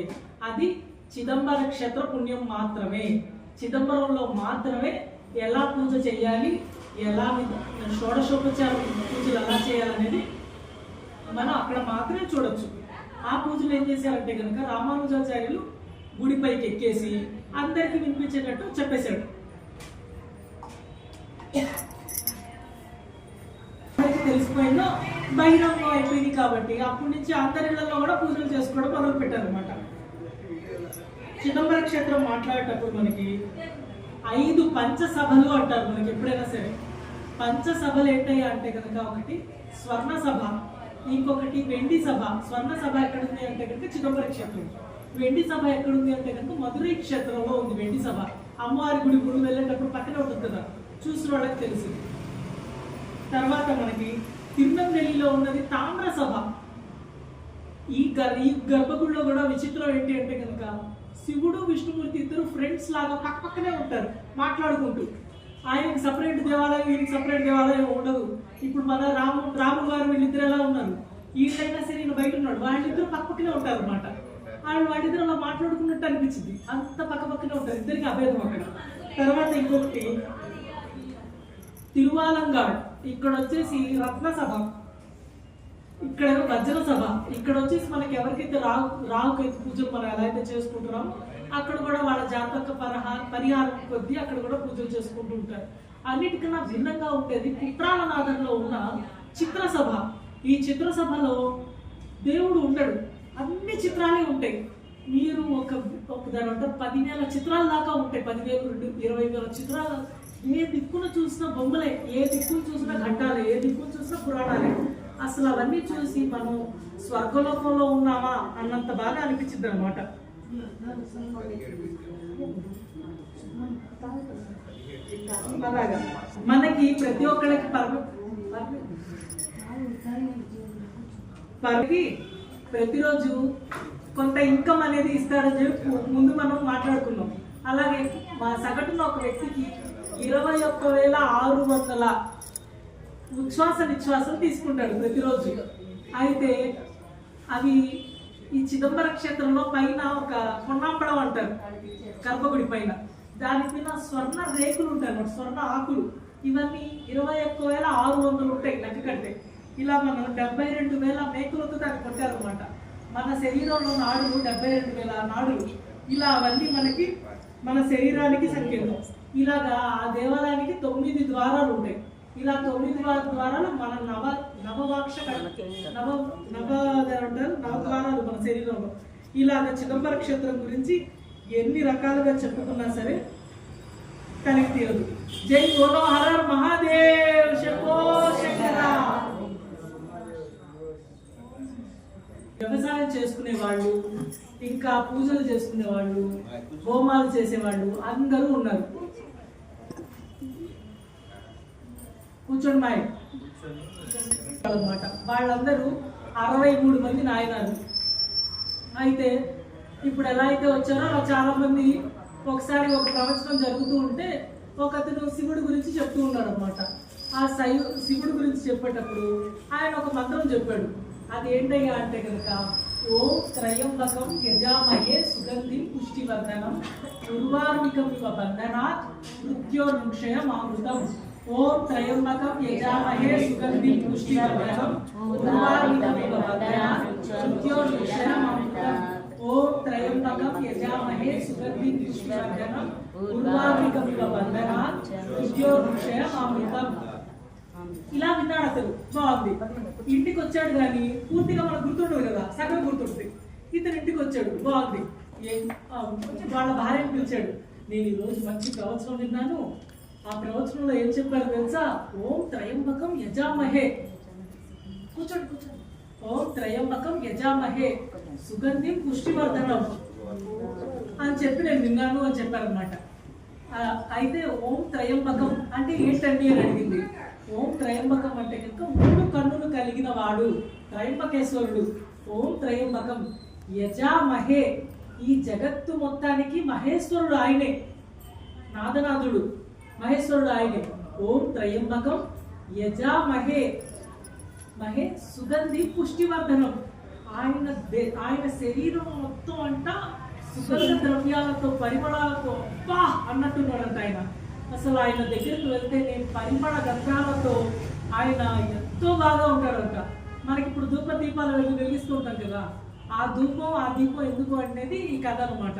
అది చిదంబర క్షేత్ర పుణ్యం మాత్రమే. చిదంబరంలో మాత్రమే ఎలా పూజ చేయాలి, ఎలా షోడశోపచార పూజలు ఎలా చేయాలనేది మనం అక్కడ మాత్రమే చూడొచ్చు. ఆ పూజలు ఏం చేశారంటే కనుక రామానుజాచార్యులు గుడిపైకి ఎక్కేసి అందరికీ వినిపించేటట్టు చెప్పేశాడు. తెలిసిపోయిందో బహిరంగం అయిపోయింది కాబట్టి అప్పటి నుంచి అందరిళ్లలో కూడా పూజలు చేసుకోవడం మొదలు పెట్టారు అనమాట. చిదంబర క్షేత్రం మాట్లాడేటప్పుడు మనకి 5 పంచసభలు అంటారు. మనకి ఎప్పుడైనా సరే పంచసభలు ఏంటయ్యా అంటే కనుక, ఒకటి స్వర్ణ సభ, ఇంకొకటి వెండి సభ. స్వర్ణ సభ ఎక్కడుంది అంటే కనుక చిదంబర క్షేత్రం. వెండి సభ ఎక్కడుంది అంటే కనుక మధురై క్షేత్రంలో ఉంది వెండి సభ. అమ్మవారి గుడి వెళ్ళేటప్పుడు పక్కనే ఉంటుంది కదా, చూసిన వాళ్ళకి తెలిసింది. తర్వాత మనకి తిరునెల్వేలిలో ఉన్నది తామ్ర సభ. ఈ గర్భగుడిలో కూడా విచిత్రం ఏంటి అంటే కనుక, శివుడు విష్ణుమూర్తి ఇద్దరు ఫ్రెండ్స్ లాగా పక్కనే ఉంటారు మాట్లాడుకుంటూ. ఆయనకి సపరేట్ దేవాలయం, ఈయనకి సపరేట్ దేవాలయం ఉండదు. ఇప్పుడు మన రాముడు గారు వీళ్ళిద్దరు ఎలా ఉన్నారు, వీళ్ళైనా సరే ఈయన బయట ఉన్నాడు, వాళ్ళిద్దరు పక్కనే ఉంటారు అనమాట. వాళ్ళిద్దరు అలా మాట్లాడుకున్నట్టు అనిపించింది, అంత పక్కనే ఉంటారు, ఇద్దరికి అభేదం అక్కడ. తర్వాత ఇంకొకటి తిరువాలంగాడ్, ఇక్కడ వచ్చేసి రత్న సభ, ఇక్కడ వజ్ర సభ. ఇక్కడ వచ్చేసి మనకి ఎవరికైతే రాహుకైతే పూజలు మనం ఎలా అయితే చేసుకుంటున్నామో అక్కడ కూడా వాళ్ళ జాతక పరిహారం కొద్దీ అక్కడ కూడా పూజలు చేసుకుంటూ ఉంటారు. అన్నిటికన్నా భిన్నంగా ఉండేది కుట్రాలనాథంలో ఉన్న చిత్రసభ. ఈ చిత్రసభలో దేవుడు ఉండడు, అన్ని చిత్రాలే ఉంటాయి. మీరు ఒక దాని అంటే 10,000 చిత్రాల దాకా ఉంటాయి, 10,000 20,000 చిత్రాలు. ఏ దిక్కును చూసినా బొమ్మలే, ఏ దిక్కును చూసినా ఘట్టాలే, ఏ దిక్కును చూసినా పురాణాలే. అసలు అవన్నీ చూసి మనం స్వర్గలోకంలో ఉన్నామా అన్నంత బాగా అనిపించింది అనమాట. మనకి ప్రతి ఒక్కరికి ప్రతిరోజు కొంత ఇన్కమ్ అనేది ఇస్తాడని చెప్పి ముందు మనం మాట్లాడుకున్నాం. అలాగే మా సగటున ఒక వ్యక్తికి 21,600 ఉచ్ఛ్వాస నిశ్వాసాలు తీసుకుంటాడు ప్రతిరోజు. అయితే అవి ఈ చిదంబర క్షేత్రంలో పైన ఒక పొన్నాంపడం అంటారు, గర్భగుడి పైన దానిపైన స్వర్ణ రేకులు ఉంటాయి, స్వర్ణ ఆకులు. ఇవన్నీ 21,600 ఉంటాయి లెక్క కట్టే. ఇలా మనం 72,000 మేకులతో దాన్ని కొట్టారనమాట. మన శరీరంలో నాడులు 72,000 నాడులు. ఇలా అవన్నీ మనకి మన శరీరానికి సంకేతం. ఇలాగా ఆ దేవాలయానికి 9 ద్వారాలు ఉంటాయి. ఇలా 9 ద్వారాలు మన నవవాక్ష నవ నవ అంటారు నవద్వారాలు మన శరీరంలో. ఇలాగ చిదంబర క్షేత్రం గురించి ఎన్ని రకాలుగా చెప్పుకున్నా సరే కలిగి తీరదు. జై బోలో హర హర మహాదేవ్ శంభో శంకర. వ్యవసాయం చేసుకునే వాళ్ళు, ఇంకా పూజలు చేసుకునే వాళ్ళు, హోమాలు చేసేవాళ్ళు అందరూ ఉన్నారు. కూర్చోండి మాయ అన్నమాట. వాళ్ళందరూ 63 మంది నాయనారు. అయితే ఇప్పుడు ఎలా అయితే వచ్చారో అలా చాలా మంది ఒకసారి ఒక ప్రవచనం జరుగుతూ ఉంటే ఒక అతను శివుడి గురించి చెప్తూ ఉన్నాడు అనమాట. ఆ శివుడి గురించి చెప్పేటప్పుడు ఆయన ఒక మంత్రం చెప్పాడు. అది ఏంటయ్యా అంటే కనుక ఓం త్రయంబకం యజామహే సుగంధిం పుష్టివర్ధనం ఉర్వారుకం ఇవ బంధనాత్ మృత్యోర్ముక్షయమామృతం. ఓం త్రయంబకం యజామహే సుగంధిం పుష్టివర్ధనం ఉర్వారుకం ఇవ బంధనాత్ మృత్యోర్ముక్షయమామృతం. ఓం త్రయంబకం యజామహే సుగంధిం పుష్టివర్ధనం ఉర్వారుకం ఇవ బంధనాత్ మృత్యోర్ముక్షయమామృతం. ఇలా విన్నాడు అతను. బాగుంది. ఇంటికి వచ్చాడు కానీ పూర్తిగా మనకు గుర్తుండదు కదా, సగం గుర్తుంటుంది. ఇతను ఇంటికి వచ్చాడు, బాగుంది. వాళ్ళ భార్యను పిలిచాడు. నేను ఈరోజు మంచి ప్రవచనం విన్నాను. ఆ ప్రవచనంలో ఏం చెప్పారు తెలుసా? ఓం త్రయంబకం యజామహే. కూర్చోండి కూర్చోండి. ఓం త్రయంబకం యజామహే సుగంధిం పుష్టివర్ధనం అని చెప్పి నేను విన్నాను అని చెప్పారనమాట. అయితే ఓం త్రయంబకం అంటే ఏంటండి అని అడిగింది. ఓం త్రయంబకం అంటే కనుక 3 కన్నులు కలిగిన వాడు త్రయంబకేశ్వరుడు. ఓం త్రయంబకం యజామహే, ఈ జగత్తు మొత్తానికి మహేశ్వరుడు ఆయనే, నాదనాథుడు మహేశ్వరుడు ఆయనే. ఓం త్రయంబకం యజామహే మహే సుగంధి పుష్టివర్ధనం. ఆయన శరీరం మొత్తం అంట సుగంధ ద్రవ్యాలతో పరిమళాలతో అబ్బా అన్నట్టున్నాడంట ఆయన. అసలు ఆయన దగ్గరికి వెళ్తే నేను పరిమళ గంధాలతో ఆయన ఎంతో బాగా ఉంటాడంట. మనకి ఇప్పుడు ధూప దీపాలు వెలిగిస్తూ ఉంటాం కదా, ఆ దీపం ఎందుకు అనేది ఈ కథ అనమాట.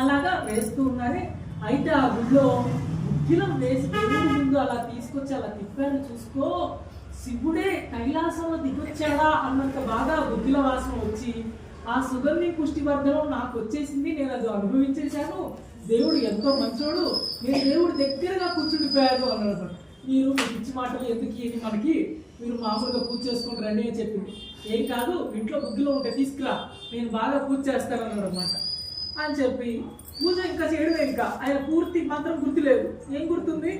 అలాగా వేస్తూ ఉన్నారే. అయితే ఆ గుడిలో ముగ్గులం వేసి దేవుడి ముందు అలా తీసుకొచ్చి అలా తిప్పారు. చూసుకో, శివుడే కైలాసంలో దిగొచ్చాడా అన్నంత బాగా బుద్ధిల వాసన వచ్చి ఆ సుగంధి పుష్టివర్ధనం నాకు వచ్చేసింది. నేను అది అనుభవించేశాను. దేవుడు ఎంతో మంచోడు, నేను దేవుడు దగ్గరగా కూర్చుండిపోయాను అన్నాడు. మీరు మీ పిచ్చి మాటలు ఎందుకు ఇది మనకి, మీరు మామూలుగా పూజ చేసుకుని రండి అని చెప్పింది. ఏం కాదు, ఇంట్లో బుద్ధిలో ఉంటే తీసుకురా, నేను బాగా పూజ చేస్తాను అన్నాడు అనమాట. అని చెప్పి పూజ ఇంకా చేయడమే. ఇంకా ఆయన పూర్తి మంత్రం గుర్తులేదు. ఏం గుర్తుంది?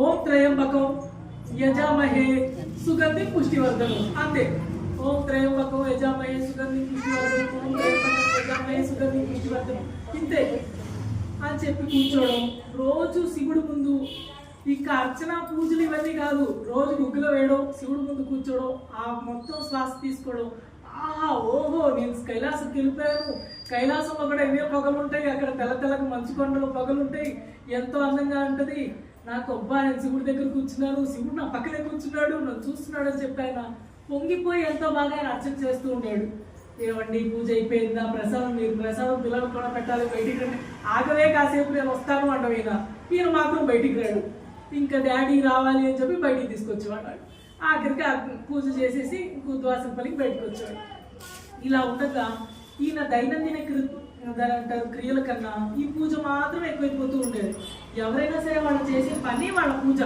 ఓం త్రయంబకం యజామహే సుగంధి పుష్టివర్ధనం, అంతే. ఓం త్రయంబకం యజామహే సుగంధి పుష్టివర్ధనం, ఓం త్రయంబకం యజామహే సుగంధి పుష్టివర్ధనం, ఇంతే అని చెప్పి కూర్చోవడం. రోజు శివుడు ముందు ఇంకా అర్చన పూజలు ఇవన్నీ కాదు, రోజు ముగ్గులో వేయడం, శివుడు ముందు కూర్చోవడం, ఆ మొత్తం శ్వాస తీసుకోవడం. ఆహా ఓహో, నేను కైలాసంకి వెళ్ళిపోయాను. కైలాసంలో కూడా ఇవే పొగలు ఉంటాయి, అక్కడ తెల్లగా మంచు కొండలు పొగలు ఉంటాయి, ఎంతో అందంగా ఉంటుంది. నాకు అబ్బా నేను శివుడి దగ్గర కూర్చున్నాను, శివుడు నా పక్కనే కూర్చున్నాడు, నన్ను చూస్తున్నాడు అని చెప్పి ఆయన పొంగిపోయి ఎంతో బాగా ఆయన అర్చన చేస్తూ ఉన్నాడు. ఏమండి పూజ అయిపోయిందా, ప్రసాదం మీరు ప్రసాదం పిల్లలు కూడా పెట్టాలి, బయటికి రండి. ఆగవే కాసేపు నేను వస్తాను అంటాం. ఈయన మాత్రం బయటికి రాడు. ఇంకా డాడీ రావాలి అని చెప్పి బయటికి తీసుకొచ్చేవాడు. ఆఖరికి పూజ చేసేసి ఉద్వాసం పలికి బయటకు వచ్చాడు. ఇలా ఉండగా ఈయన దైనందిన అంటారు క్రియల కన్నా ఈ పూజ మాత్రం ఎక్కువైపోతూ ఉండేది. ఎవరైనా సరే వాళ్ళు చేసే పని వాళ్ళ పూజ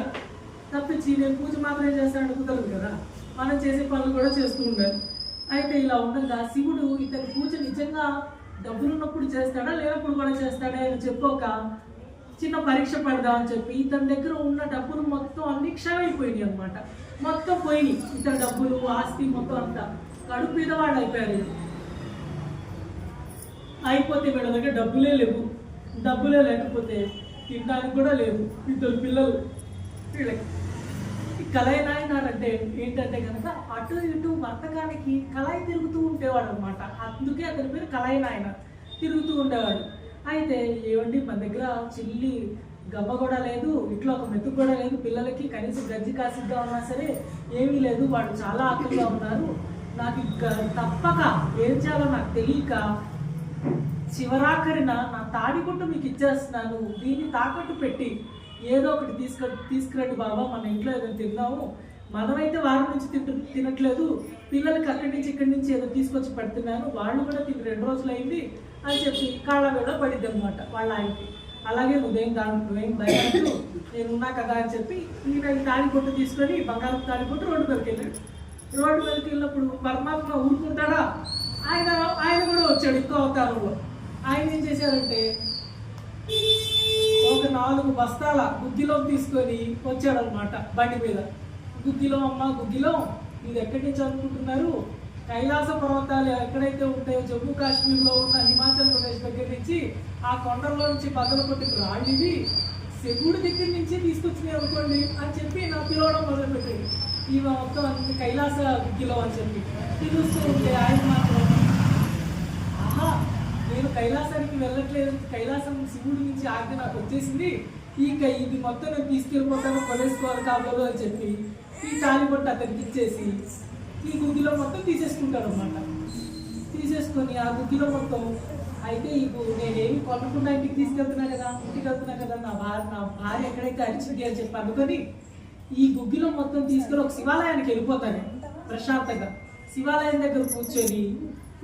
తప్పించి నేను పూజ మాత్రమే చేస్తాను కుదరదు కదా, మనం చేసే పనులు కూడా చేస్తూ ఉండాలి. అయితే ఇలా ఉండగా శివుడు ఇతని పూజ నిజంగా డబ్బులున్నప్పుడు చేస్తాడా లేనప్పుడు కూడా చేస్తాడా అని చెప్పాక చిన్న పరీక్ష పడదామని చెప్పి ఇతని దగ్గర ఉన్న డబ్బులు మొత్తం అన్ని క్షయమైపోయినాయి అనమాట. మొత్తం పోయినాయి. ఇతని డబ్బులు ఆస్తి మొత్తం అంతా కడుపు మీద వాడు అయిపోయారు. అయిపోతే వీళ్ళ దగ్గర డబ్బులే లేవు. డబ్బులే లేకపోతే తినడానికి కూడా లేవు. ఇద్దరు పిల్లలు. వీళ్ళకి కళాయి నాయనాడంటే ఏంటంటే కనుక అటు ఇటు వర్తకానికి కళాయి తిరుగుతూ ఉండేవాడు అనమాట. అందుకే అతని పేరు కళాయి నాయన. తిరుగుతూ ఉండేవాడు. అయితే ఏమండి మన దగ్గర చిల్లి గవ్వ కూడా లేదు, ఇట్లా ఒక మెతుకు కూడా లేదు, పిల్లలకి కనీసం గజ్జి కాసిద్దాం ఉన్నా సరే ఏమీ లేదు, వాళ్ళు చాలా ఆకలిగా ఉన్నారు, నాకు తప్పక ఏం చేయాలో నాకు తెలియక చివరాఖరిన నా తాడిగుట్టు మీకు ఇచ్చేస్తున్నాను, దీన్ని తాకట్టు పెట్టి ఏదో ఒకటి తీసుకురండి బాబా, మన ఇంట్లో ఏదైనా తిన్నాము, మనమైతే వారం నుంచి తినట్లేదు, పిల్లలకి అక్కడి నుంచి ఇక్కడి నుంచి ఏదో తీసుకొచ్చి పెడుతున్నాను, వాళ్ళు కూడా 2 రోజులు అయింది అని చెప్పి కాళ్ళ వేళ పడిద్ది అనమాట వాళ్ళ ఆయనకి. అలాగే నువ్వేం భయపడదు, నేను ఉన్నా కదా అని చెప్పి ఈయన తాళిబొట్టు తీసుకొని బంగారం తాళిబొట్టు రోడ్డు మీదకి వెళ్ళాడు. రోడ్డు మీదకి వెళ్ళినప్పుడు పరమాత్మ ఊరుకుంటాడా, ఆయన కూడా వచ్చాడు ఇంకో అవతారంలో. ఆయన ఏం చేశారంటే ఒక 4 బస్తాల గుగ్గిలో తీసుకొని వచ్చాడనమాట బండి మీద. గుగ్గిలో అమ్మ గుగ్గిలో, మీరు ఎక్కడి నుంచి అనుకుంటున్నారు? కైలాస పర్వతాలు ఎక్కడైతే ఉంటాయో జమ్మూ కాశ్మీర్లో ఉన్న హిమాచల్ ప్రదేశ్ దగ్గర నుంచి ఆ కొండల్లో నుంచి బద్దలు కొట్టిన రాళ్ళు ఇవి, శివుడి దగ్గర నుంచి తీసుకొచ్చినాయి అనుకోండి అని చెప్పి నా పిలవడం మొదలుపెట్టాడు. ఇవి మొత్తం అన్ని కైలాస గుగ్గిలో అని చెప్పి పిలుస్తూ ఉంటే ఆయన మాత్రం ఆహా, నేను కైలాసానికి వెళ్ళట్లేదు, కైలాసం శివుడి నుంచి ఆజ్ఞ నాకు వచ్చేసింది, ఇది మొత్తం నేను తీసుకెళ్ళిపోతాను, కొనేసుకోవాలి కాబోలు అని చెప్పి ఈ తాళిబొట్టు అతనికి ఇచ్చేసి ఈ గుగ్గిలో మొత్తం తీసేసుకుంటాడు అనమాట. తీసేసుకొని ఆ గుగ్గిలో మొత్తం అయితే ఇప్పుడు నేనేమి కొనకుండా ఇంటికి వెళ్తున్నా కదా, నా భార్య ఎక్కడైతే అరిచింది అని చెప్పి అనుకొని ఈ గుగ్గిలో మొత్తం తీసుకొని ఒక శివాలయానికి వెళ్ళిపోతాను ప్రశాంతంగా. శివాలయం దగ్గర కూర్చొని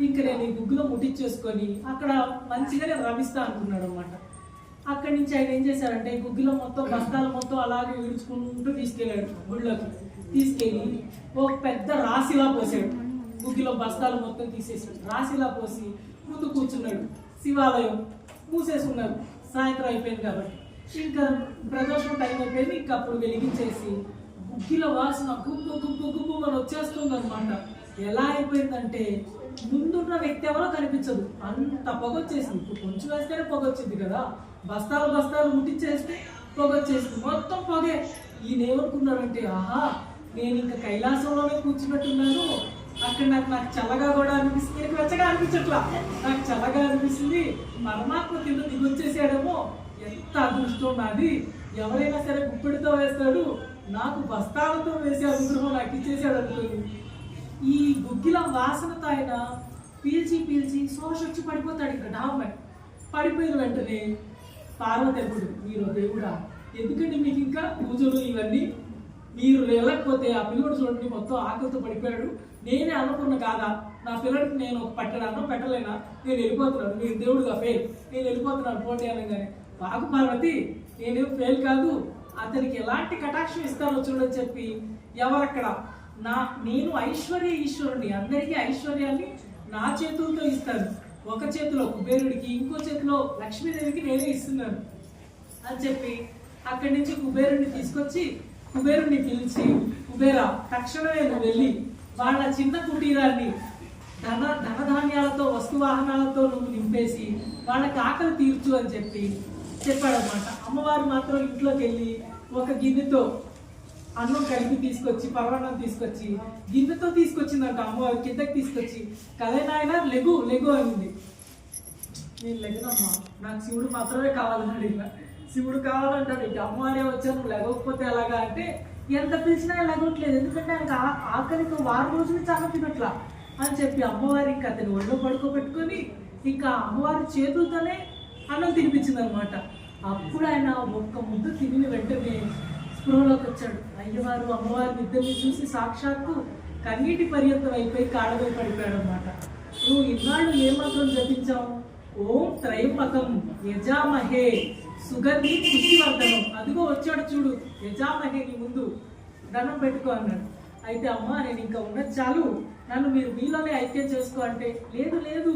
ఇంక నేను ఈ గుగ్గిలో ముట్టించేసుకొని అక్కడ మంచిగా నేను రమిస్తా అనుకున్నాడు అనమాట. అక్కడి నుంచి ఆయన ఏం చేశారంటే గుగ్గిలో మొత్తం బస్తాలు మొత్తం అలాగే విడుచుకుంటూ తీసుకెళ్ళాడు గుడిలోకి. తీసుకెళ్ళి ఒక పెద్ద రాశిలా పోసాడు, గుగ్గిలో బస్తాలు మొత్తం తీసేసి రాశిలా పోసి ముందు కూర్చున్నాడు. శివాలయం మూసేసుకున్నారు, సాయంత్రం అయిపోయింది కాబట్టి. ఇంకా ప్రదోషం టైం అయిపోయింది. ఇంకా అప్పుడు వెలిగించేసి గుగ్గిలో వాసన గుబ్బు అని వచ్చేస్తుంది అనమాట. ఎలా అయిపోయిందంటే ముందున్న వ్యక్తి ఎవరో కనిపించదు, అంత పొగొచ్చేసింది. ఇప్పుడు కొంచెం వేస్తేనే పొగొచ్చింది కదా, బస్తాలు ముట్టించేస్తే పొగొచ్చేసింది, మొత్తం పొగే. ఈయన ఏమనుకున్నాడంటే ఆహా, నేను ఇంకా కైలాసంలోనే కూర్చున్నట్టున్నాను, అక్కడ నాకు చల్లగా కూడా అనిపిస్తుంది, నాకు వెచ్చగా అనిపించట్లా, నాకు చల్లగా అనిపిస్తుంది, పరమాత్మ కింద దిగొచ్చేసాడేమో, ఎంత అదృష్టం నాది, ఎవరైనా సరే గుప్పెడితో వేస్తాడు, నాకు బస్తాలతో వేసే అనుగ్రహం నాకు ఇచ్చేసాడు అనుకోని ఈ గుగ్గిల వాసనతో ఆయన పీల్చి శోషొచ్చి పడిపోతాడు. ఇక్కడ డామని పడిపోయిన వెంటనే పార్వతెప్పుడు మీరు దేవుడా, ఎందుకంటే మీకు ఇంకా పూజలు ఇవన్నీ, మీరు వెళ్ళకపోతే ఆ పిల్లడు చూడండి మొత్తం ఆకలితో పడిపోయాడు, నేనే అనుకున్న కాదా, నా పిల్లడికి నేను ఒక పట్టెడు అన్నం పెట్టలేనా, నేను వెళ్ళిపోతున్నాను, మీరు దేవుడుగా ఫెయిల్, నేను వెళ్ళిపోతున్నాను పోటీ అనగానే బాగు పార్వతి నేనేం ఫెయిల్ కాదు, అతనికి ఎలాంటి కటాక్షం ఇస్తారో చూడని చెప్పి ఎవరక్కడ నేను ఈశ్వరుని, అందరికీ ఐశ్వర్యాన్ని నా చేతులతో ఇస్తాను, ఒక చేతిలో కుబేరుడికి ఇంకో చేతిలో లక్ష్మీదేవికి నేనే ఇస్తున్నాను అని చెప్పి అక్కడి నుంచి కుబేరుడిని తీసుకొచ్చి కుబేరుడిని పిలిచి, కుబేరా తక్షణమే నువ్వు వెళ్ళి వాళ్ళ చిన్న కుటీరాన్ని ధనధాన్యాలతో వస్తువాహనాలతో నువ్వు నింపేసి వాళ్ళకి ఆకలి తీర్చు అని చెప్పాడనమాట. అమ్మవారు మాత్రం ఇంట్లోకి వెళ్ళి ఒక గిన్నెతో అన్నం కలిపి తీసుకొచ్చి పరమాన్నం తీసుకొచ్చి గిన్నెతో తీసుకొచ్చిందంట అమ్మవారు, కిందకి తీసుకొచ్చి కలైనాయన లెగు అనింది. నేను లెగనమ్మా, నాకు శివుడు మాత్రమే కావాలన్నాడు. ఇలా శివుడు కావాలంటాడు, ఇక అమ్మవారే వచ్చాను లెగకపోతే ఎలాగా అంటే ఎంత పిలిచినా లెగవట్లేదు, ఎందుకంటే ఆయనకు ఆకలితో 6 రోజుల నుంచి అన్నం తినట్లా అని చెప్పి అమ్మవారి ఇంకా అతని ఒళ్ళో పడుకోబెట్టుకొని ఇంకా అమ్మవారి చేతులతోనే అన్నం తినిపించింది అనమాట. అప్పుడు ఆయన ఒక్క ముద్ద తిని వెంటనే స్పృహలోకి వచ్చాడు. అయ్యవారు అమ్మవారిని ఇద్దరిని చూసి సాక్షాత్తు కన్నీటి పర్యంతం అయిపోయి కాళ్ళపై పడిపోయాడు అనమాట. నువ్వు ఇన్నాళ్ళు ఏ మంత్రం జపించావు? ఓం త్రయంబకం యజామహే సుగంధి పుష్టివర్ధనం. అదిగో వచ్చాడు చూడు, యజామహే నీ ముందు దండం పెట్టుకో అన్నాడు. అయితే అమ్మ నేను ఇంకా ఉన్నది చాలు, నన్ను మీరు మీలోనే ఐక్యం చేసుకో అంటే లేదు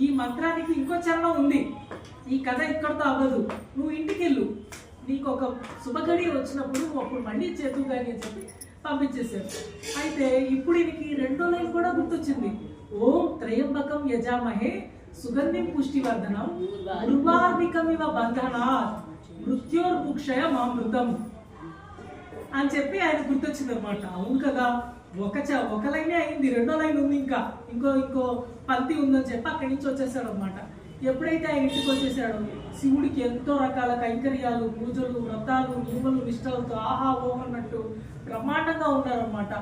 ఈ మంత్రానికి ఇంకో చరణం ఉంది, ఈ కథ ఇక్కడితో అవ్వదు, నువ్వు ఇంటికి వెళ్ళు, నీకు ఒక శుభగడి వచ్చినప్పుడు అప్పుడు మళ్ళీ చేతు కానీ అని చెప్పి పంపించేశారు. అయితే ఇప్పుడు ఈయనకి 2వ లైన్ కూడా గుర్తొచ్చింది. ఓం త్రయంబకం యజామహే సుగంధిం పుష్టివర్ధనం ఉర్వార్మికమివ బంధనాత్ మృత్యోర్ముక్షయ మామృతం అని చెప్పి ఆయన గుర్తొచ్చింది అనమాట. అవును కదా, ఒక లైనే అయింది, 2వ లైన్ ఉంది, ఇంకో పంక్తి ఉందని చెప్పి అక్కడి నుంచి వచ్చేసాడు అనమాట. ఎప్పుడైతే ఆయన ఇంటికి వచ్చేసాడో శివుడికి ఎంతో రకాల కైంకర్యాలు, పూజలు, వ్రతాలు, నియమలు, నిష్టలతో ఆహా ఓం అన్నట్టు బ్రహ్మాండంగా ఉన్నారన్నమాట,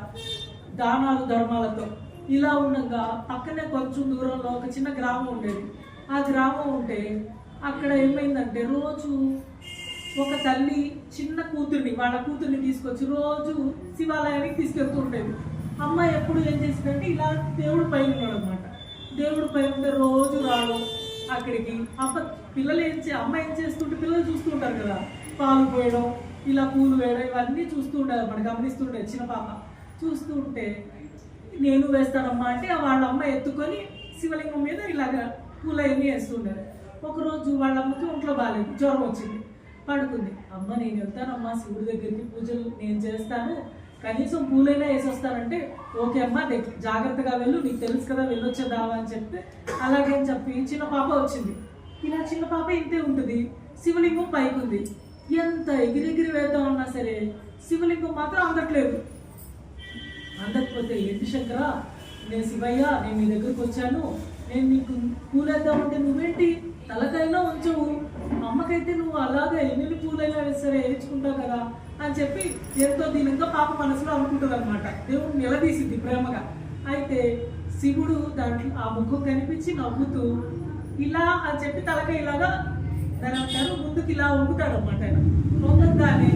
దానాలు ధర్మాలతో. ఇలా ఉండగా పక్కనే కొంచెం దూరంలో ఒక చిన్న గ్రామం ఉండేది. ఆ గ్రామం ఉంటే అక్కడ ఏమైందంటే రోజు ఒక తల్లి చిన్న కూతుర్ని, వాళ్ళ కూతుర్ని తీసుకొచ్చి రోజు శివాలయానికి తీసుకెళ్తూ ఉండేది. అమ్మ ఎప్పుడు ఏం చేసిందంటే ఇలా దేవుడు పైన ఉన్నాడు అనమాట. దేవుడు పైన ఉంటే రోజు రావడం అక్కడికి. పిల్లలు అమ్మ ఏం చేస్తుంటే పిల్లలు చూస్తూ ఉంటారు కదా, పాలు పోయడం, ఇలా పూలు వేయడం, ఇవన్నీ చూస్తూ ఉంటారు, మనం గమనిస్తుంటే. చిన్న పాప చూస్తూ ఉంటే నేను వేస్తానమ్మా అంటే వాళ్ళ అమ్మ ఎత్తుకొని శివలింగం మీద ఇలాగ పూలు అవన్నీ వేస్తుంటారు. ఒకరోజు వాళ్ళ అమ్మకి ఒంట్లో బాగాలేదు, జ్వరం వచ్చింది, పడుకుంది. అమ్మ నేను వెళ్తానమ్మా శివుడి దగ్గరికి, పూజలు నేను చేస్తాను, కనీసం పూలైనా వేసి వస్తానంటే ఓకే అమ్మ జాగ్రత్తగా వెళ్ళు, నీకు తెలుసు కదా వెళ్ళొచ్చేదావా అని చెప్తే అలాగే అని చెప్పి చిన్న పాప వచ్చింది. ఇలా చిన్న పాప ఇంతే ఉంటుంది, శివలింగం పైకి ఉంది. ఎంత ఎగిరెగిరి వేద్దాం అన్నా సరే శివలింగం మాత్రం అందట్లేదు. అందకపోతే ఏంటి శంకర, నేను శివయ్య, నేను నీ దగ్గరకు వచ్చాను, నేను నీకు పూలేద్దామంటే నువ్వేంటి తలకైనా ఉంచవు, అమ్మకైతే నువ్వు అలాగే ఎన్ని పూలైనా సరే వేయించుకుంటావు కదా అని చెప్పి ఎంతో దీనంగా పాప మనసులో అనుకుంటుంది అనమాట. దేవుడు నిలదీసింది ప్రేమగా. అయితే శివుడు దాంట్లో ఆ ముఖం కనిపించి నవ్వుతూ ఇలా అని చెప్పి తలకాయ ఇలాగా దాని అంటారు ముందుకు ఇలా వంగుతాడు అనమాట. ఆయన వంగగానే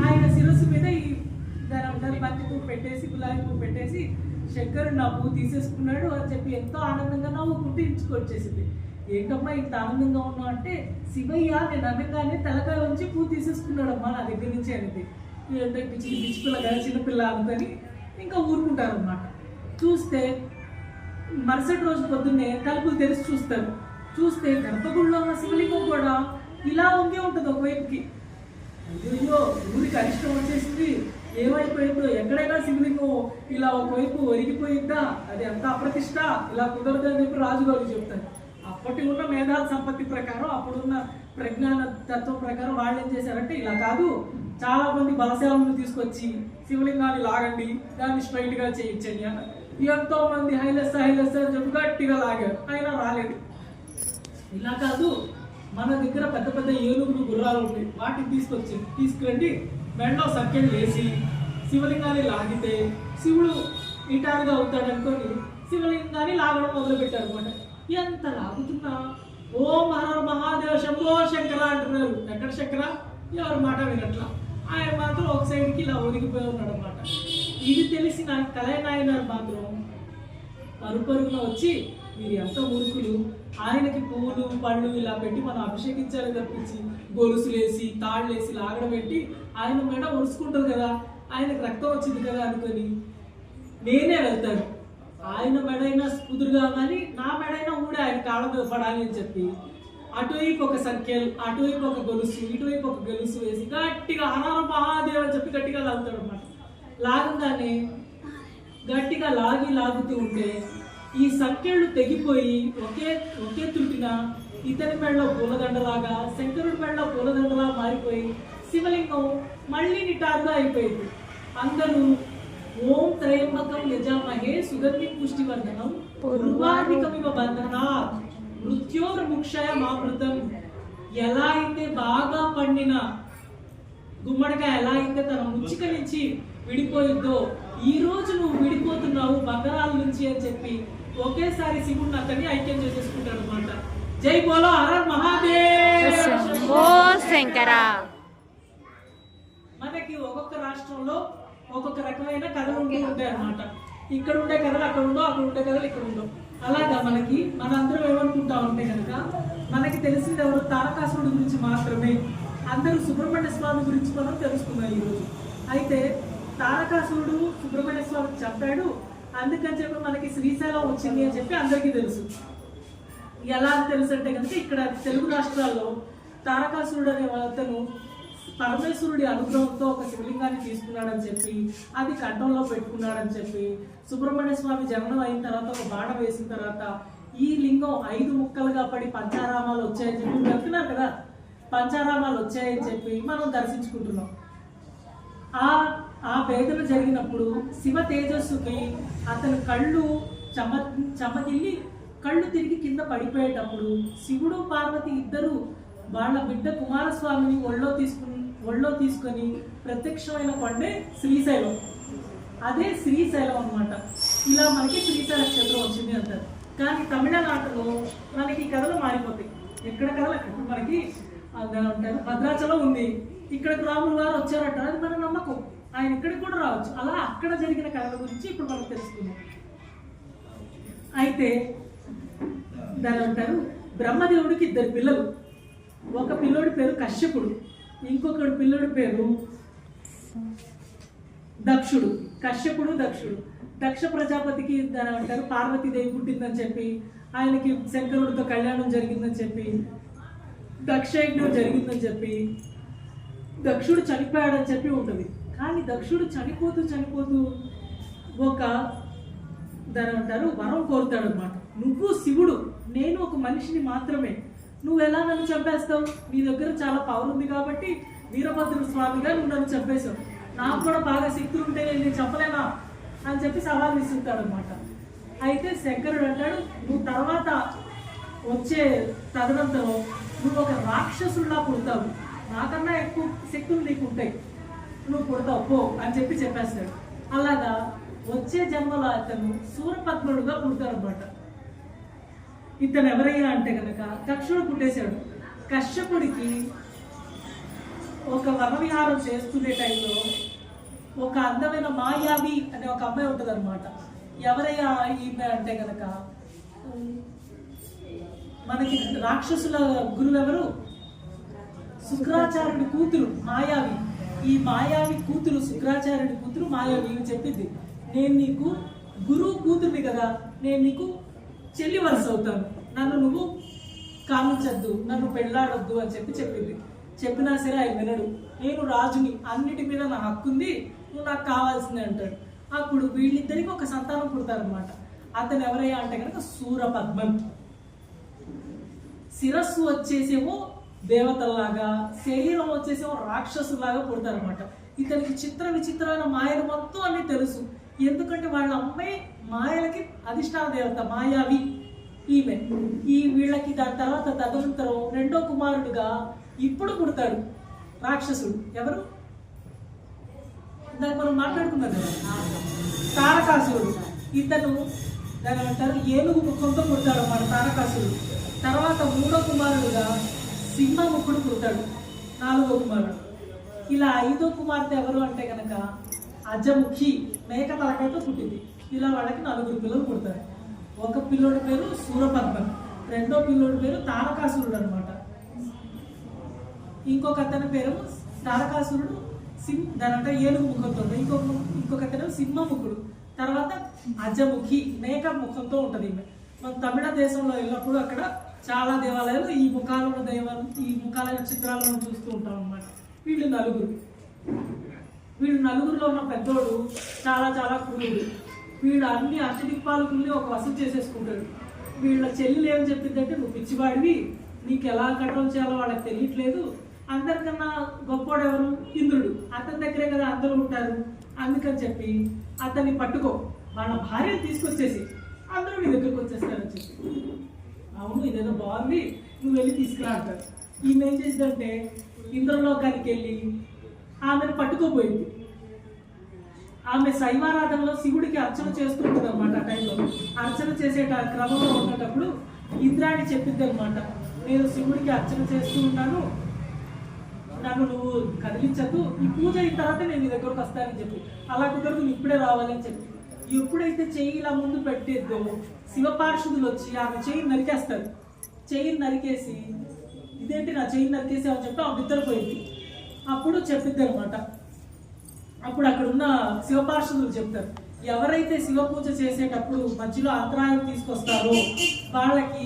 ఆయన శిరస్సు మీద ఈ దాని అంటారు బంతి పువ్వు పెట్టేసి, గులాబీ పువ్వు పెట్టేసి శంకరుడు నా పువ్వు తీసేసుకున్నాడు అని చెప్పి ఎంతో ఆనందంగా నవ్వుకుంటూ ఇంచుకొచ్చేసింది. ఏంటమ్మా ఇంత ఆనందంగా ఉన్నావు అంటే, శివయ్య నేను అనగానే తలకాయ ఉంచి పువ్వు తీసేసుకున్నాడమ్మా నా దగ్గర నుంచి అనేది. ఏంటంటే పిచ్చి పిల్ల కదా, చిన్నపిల్ల అనుకొని ఇంకా ఊరుకుంటారు అన్నమాట. చూస్తే మరుసటి రోజు పొద్దున్నే తలుపులు తెరిచి చూస్తారు. చూస్తే గర్భగుడిలో ఉన్న శివలింగం కూడా ఇలా ఉంగే ఉంటుంది ఒకవైపుకి. అయ్యో ఊరికి అరిష్టం వచ్చేసింది, ఏమైపోయిందో, ఎక్కడైనా శివలింగం ఇలా ఒకవైపు ఒరిగిపోయిందా, అది ఎంత అప్రతిష్ట, ఇలా కుదరదు అని చెప్పి రాజుగారు చెప్తారు. అప్పటి ఉన్న మేధాల సంపత్తి ప్రకారం, అప్పుడున్న ప్రజ్ఞాన తత్వం ప్రకారం వాళ్ళు ఏం చేశారంటే ఇలా కాదు, చాలా మంది బలశాలను తీసుకొచ్చి శివలింగాన్ని లాగండి, దాన్ని స్ట్రైట్ గా చేయించండి అన్న. ఎంతో మంది హైలెస్ అని చెప్పి గట్టిగా లాగారు, అయినా రాలేదు. ఇలా కాదు, మన దగ్గర పెద్ద పెద్ద ఏనుగులు గుర్రాలు ఉంటాయి, వాటిని తీసుకురండి, మెడలో సంఖ్యలు వేసి శివలింగాన్ని లాగితే శివుడు ఇటారుగా అవుతాడు అనుకొని శివలింగాన్ని లాగడం మొదలుపెట్టారు అనమాట. ఎంత లాగుతున్నా ఓం హర మహాదేవ శంభో శంకర అంటున్నారు. ఎక్కడ శంకర, ఎవరి మాట వినట్లా. ఆయన మాత్రం ఒక సైడ్కి ఇలా ఒరిగిపోయి ఉన్నాడు అనమాట. ఇది తెలిసిన కలయనాయనారు మాత్రం పరుగున వచ్చి, మీరు ఎంత మూర్ఖులు, ఆయనకి పువ్వులు పళ్ళు ఇలా పెట్టి మనం అభిషేకించాలని తప్పించి గొలుసులేసి తాళ్ళేసి లాగడం పెట్టి ఆయన మెడ ఒరుసుకుంటుంది కదా, ఆయనకు రక్తం వచ్చింది కదా అనుకొని నేనే వెళ్తాను, ఆయన మెడైనా కుదురుగా కానీ నా మెడైనా ఊడే ఆయన కాళ్ళ మీద పడాలి అని చెప్పి అటువైపు ఒక సర్కిల్, అటువైపు ఒక గొలుసు, ఇటువైపు ఒక గొలుసు వేసి గట్టిగా హర మహాదేవ్ అని చెప్పి గట్టిగా లాగుతాడు అనమాట. లాగంగానే గట్టిగా లాగుతూ ఉంటే ఈ సంఖ్యలు తెగిపోయి ఒకే తుట్టిన ఇతని మెడలో పూలదండలాగా, శంకరుడి మెడలో పూలదండలా మారిపోయి శివలింగం మళ్ళీ నిటారుగా అయిపోయింది. అందరూ ఓం త్రయంబకం యజామహే సుగంధిం పుష్టివర్ధనం ఉర్వాధికమివ బంధనాత్ మృత్యోర్ముక్షయ మామృతం. ఎలా అయితే బాగా పండిన గుమ్మడికాయ ఎలా అయితే తన ముచ్చిక నుంచి విడిపోయిద్దో, ఈ రోజు నువ్వు విడిపోతున్నావు బంధనాల నుంచి అని చెప్పి ఒకేసారి శివుడిని అతన్ని ఐక్యం చేసేసుకుంటాడు అనమాట. జై బోలో హర మహాదేవ్ శంకర. మనకి ఒక్కొక్క రాష్ట్రంలో ఒక్కొక్క రకమైన కథలు ఉంటూ ఉంటాయి అన్నమాట. ఇక్కడ ఉండే కథలు అక్కడ ఉండవు, అక్కడ ఉండే కథలు ఇక్కడ ఉండవు. అలాగా మనందరం ఏమనుకుంటాం అంటే కనుక మనకి తెలిసింది ఎవరు తారకాసురుడి గురించి మాత్రమే. అందరూ సుబ్రహ్మణ్య స్వామి గురించి మనం తెలుసుకున్నాం ఈరోజు. అయితే తారకాసురుడు సుబ్రహ్మణ్య స్వామి చెప్పాడు, అందుకని చెప్పి మనకి శ్రీశైలం వచ్చింది అని చెప్పి అందరికీ తెలుసు. ఎలా తెలుసు అంటే కనుక ఇక్కడ తెలుగు రాష్ట్రాల్లో తారకాసురుడు అనే అతను పరమేశ్వరుడి అనుగ్రహంతో ఒక శివలింగాన్ని తీసుకున్నాడని చెప్పి అది కంఠంలో పెట్టుకున్నాడని చెప్పి సుబ్రహ్మణ్య స్వామి జననం అయిన తర్వాత ఒక బాణ వేసిన తర్వాత ఈ లింగం 5 ముక్కలుగా పడి పంచారామాలు వచ్చాయని చెప్పి వెళ్తున్నారు కదా, పంచారామాలు వచ్చాయని చెప్పి మనం దర్శించుకుంటున్నాం. ఆ వేదన జరిగినప్పుడు శివ తేజస్సుకి అతని కళ్ళు చెమగిల్లి కళ్ళు తిరిగి కింద పడిపోయేటప్పుడు శివుడు పార్వతి ఇద్దరు వాళ్ళ బిడ్డ కుమారస్వామిని ఒళ్ళో తీసుకొని ప్రత్యక్షమైన కొండే శ్రీశైలం. అదే శ్రీశైలం అన్నమాట. ఇలా మనకి శ్రీశైల క్షేత్రం వచ్చింది అంటారు. కానీ తమిళనాడులో మనకి కథలు మారిపోతాయి. ఎక్కడ కథలు అక్కడ మనకి అదే ఉంటారు. భద్రాచలం ఉంది, ఇక్కడికి రాములు వారు వచ్చారట, అది మన నమ్మకం. ఆయన ఇక్కడికి కూడా రావచ్చు. అలా అక్కడ జరిగిన కథల గురించి ఇప్పుడు మనం తెలుసుకుందాం. అయితే దాని అంటారు, బ్రహ్మదేవుడికి 2 పిల్లలు. ఒక పిల్లోడి పేరు కశ్యపుడు, ఇంకొకటి పిల్లోడి పేరు దక్షుడు. కశ్యపుడు దక్షుడు. దక్ష ప్రజాపతికి దాని అంటారు పార్వతీదేవి పుట్టిందని చెప్పి, ఆయనకి శంకరుడితో కళ్యాణం జరిగిందని చెప్పి, దక్షయజ్ఞం జరిగిందని చెప్పి, దక్షుడు చనిపోయాడని చెప్పి ఉంటుంది. కానీ దక్షుడు చనిపోతూ ఒక దాని అంటారు వరం కోరుతాడు అనమాట. నువ్వు శివుడు, నేను ఒక మనిషిని మాత్రమే, నువ్వు ఎలా నన్ను చంపేస్తావు? నీ దగ్గర చాలా పవర్ ఉంది కాబట్టి వీరభద్రుడు స్వామిగా నువ్వు నన్ను చంపేశావు, నాకు కూడా బాగా శక్తులు ఉంటే నేను చంపలేనా అని చెప్పి సవాల్ విసురుతాడు అనమాట. అయితే శంకరుడు అంటాడు, నువ్వు తర్వాత వచ్చే తదనంతరం నువ్వు ఒక రాక్షసుడిలా పుడతావు, నాకన్నా ఎక్కువ శక్తులు నీకు ఉంటాయి, నువ్వు పుడతావు పో అని చెప్పేస్తాడు. అలాగా వచ్చే జన్మలో అతను సూరపద్ముడుగా పుడతాడు అనమాట. ఇతను ఎవరయ్యా అంటే కనుక దక్షుడు పుట్టేశాడు. కశ్యపుడికి ఒక వనవిహారం చేస్తునే టైంలో ఒక అందమైన మాయావి అనే ఒక అమ్మాయి ఉంటుంది అనమాట. ఎవరయ్యా ఈమె అంటే కనుక మనకి రాక్షసుల గురువు ఎవరు? శుక్రాచార్యుడి కూతురు మాయావి. ఈ మాయావి కూతురు, శుక్రాచార్యుడి కూతురు మాయావి చెప్పింది, నేను నీకు గురువు కూతుర్ని కదా, నేను నీకు చెల్లి వరుస అవుతాను, నన్ను నువ్వు కామించద్దు, నన్ను పెళ్ళాడొద్దు అని చెప్పింది. చెప్పినా సరే ఆయన వినడు. నేను రాజుని, అన్నిటి మీద నా హక్కు ఉంది, నువ్వు నాకు కావాల్సిందే అంటాడు. అప్పుడు వీళ్ళిద్దరికి ఒక సంతానం పుడతారనమాట. అతను ఎవరయ్యా అంటే కనుక సూరపద్మన్. శిరస్సు వచ్చేసేమో దేవతల్లాగా, శరీరం వచ్చేసేమో రాక్షసులాగా పుడతారనమాట. ఇతనికి విచిత్రమైన మాయలు మొత్తం అన్ని తెలుసు. ఎందుకంటే వాళ్ళ అమ్మాయి మాయలకి అధిష్టాన దేవత మాయావి ఈమె. వీళ్ళకి దాని తర్వాత తదనంతరం 2వ కుమారుడుగా ఇప్పుడు పుడతాడు రాక్షసుడు. ఎవరు? దాన్ని మనం మాట్లాడుకున్నాం కదా, తారకాసురుడు. ఇతను దాని అంటారు ఏనుగు ముఖంతో పుడతాడు మన తారకాసురుడు. తర్వాత 3వ కుమారుడుగా సింహముఖుడు పుడతాడు, 4వ కుమారుడు. ఇలా 5వ కుమార్తె ఎవరు అంటే కనుక అజముఖి, మేక తలకాయతో పుట్టింది. ఇలా వాళ్ళకి 4 పిల్లలు పుడతారు. ఒక పిల్లోడి పేరు సూరపద్మన్, 2వ పిల్లోడి పేరు తారకాసురుడు అనమాట. ఇంకొక అతని పేరు తారకాసురుడు దానంటే ఏనుగు ముఖంతో, ఇంకొక అతను సింహముఖుడు. తర్వాత అజముఖి, మేక ముఖంతో ఉంటుంది. మన తమిళ దేశంలో వెళ్ళినప్పుడు అక్కడ చాలా దేవాలయాలు ఈ ముఖాల చిత్రాలను చూస్తూ ఉంటాం అన్నమాట. వీళ్ళు నలుగురిలో ఉన్న పెద్దోడు చాలా క్రూరుడు. వీడు అన్ని అష్టదిక్పాలకుల్ని ఒక వసతి చేసేసుకుంటాడు. వీళ్ళ చెల్లెలు ఏం చెప్పిందంటే, నువ్వు పిచ్చివాడివి, నీకు ఎలా కంట్రోల్ చేయాలో వాళ్ళకి తెలియట్లేదు, అందరికన్నా గొప్పోడు ఎవరు? ఇంద్రుడు, అతని దగ్గరే కదా అందరూ ఉంటారు, అందుకని చెప్పి అతన్ని పట్టుకో, వాళ్ళ భార్యను తీసుకొచ్చేసి అందరూ నీ దగ్గరకు వచ్చేస్తారని చెప్పి. అవును, ఇదేదో బాగుంది, నువ్వు వెళ్ళి తీసుకురా అంటారు. ఈమె ఏం చేసిందంటే ఇంద్రలోకానికి వెళ్ళి ఆమెను పట్టుకోపోయింది. ఆమె శైవారాధనలో శివుడికి అర్చన చేస్తూ ఉంటుంది అనమాట. ఆ టైంలో అర్చన చేసే క్రమంలో ఉన్నప్పుడు ఇంద్రాణి చెప్పింది అనమాట, నేను శివుడికి అర్చన చేస్తూ ఉన్నాను, నన్ను నువ్వు కదిలించద్దు, ఈ పూజ అయిన తర్వాత నేను నీ దగ్గరకు వస్తానని చెప్పి. అలా కుదరదు, నువ్వు ఇప్పుడే రావాలని చెప్పి. ఎప్పుడైతే చెయ్యి ఇలా ముందు పెట్టేద్దో శివపార్షదులు వచ్చి ఆమె చెయ్యి నరికేస్తారు. చెయ్యి నరికేసి, ఇదేంటి నా చెయ్యి నరికేసావని చెప్పి ఆమె నిద్రపోయింది. అప్పుడు చెప్పిద్ది అనమాట. అప్పుడు అక్కడ ఉన్న శివపార్షదులు చెప్తారు, ఎవరైతే శివ పూజ చేసేటప్పుడు మధ్యలో అంతరాయం తీసుకొస్తారో వాళ్ళకి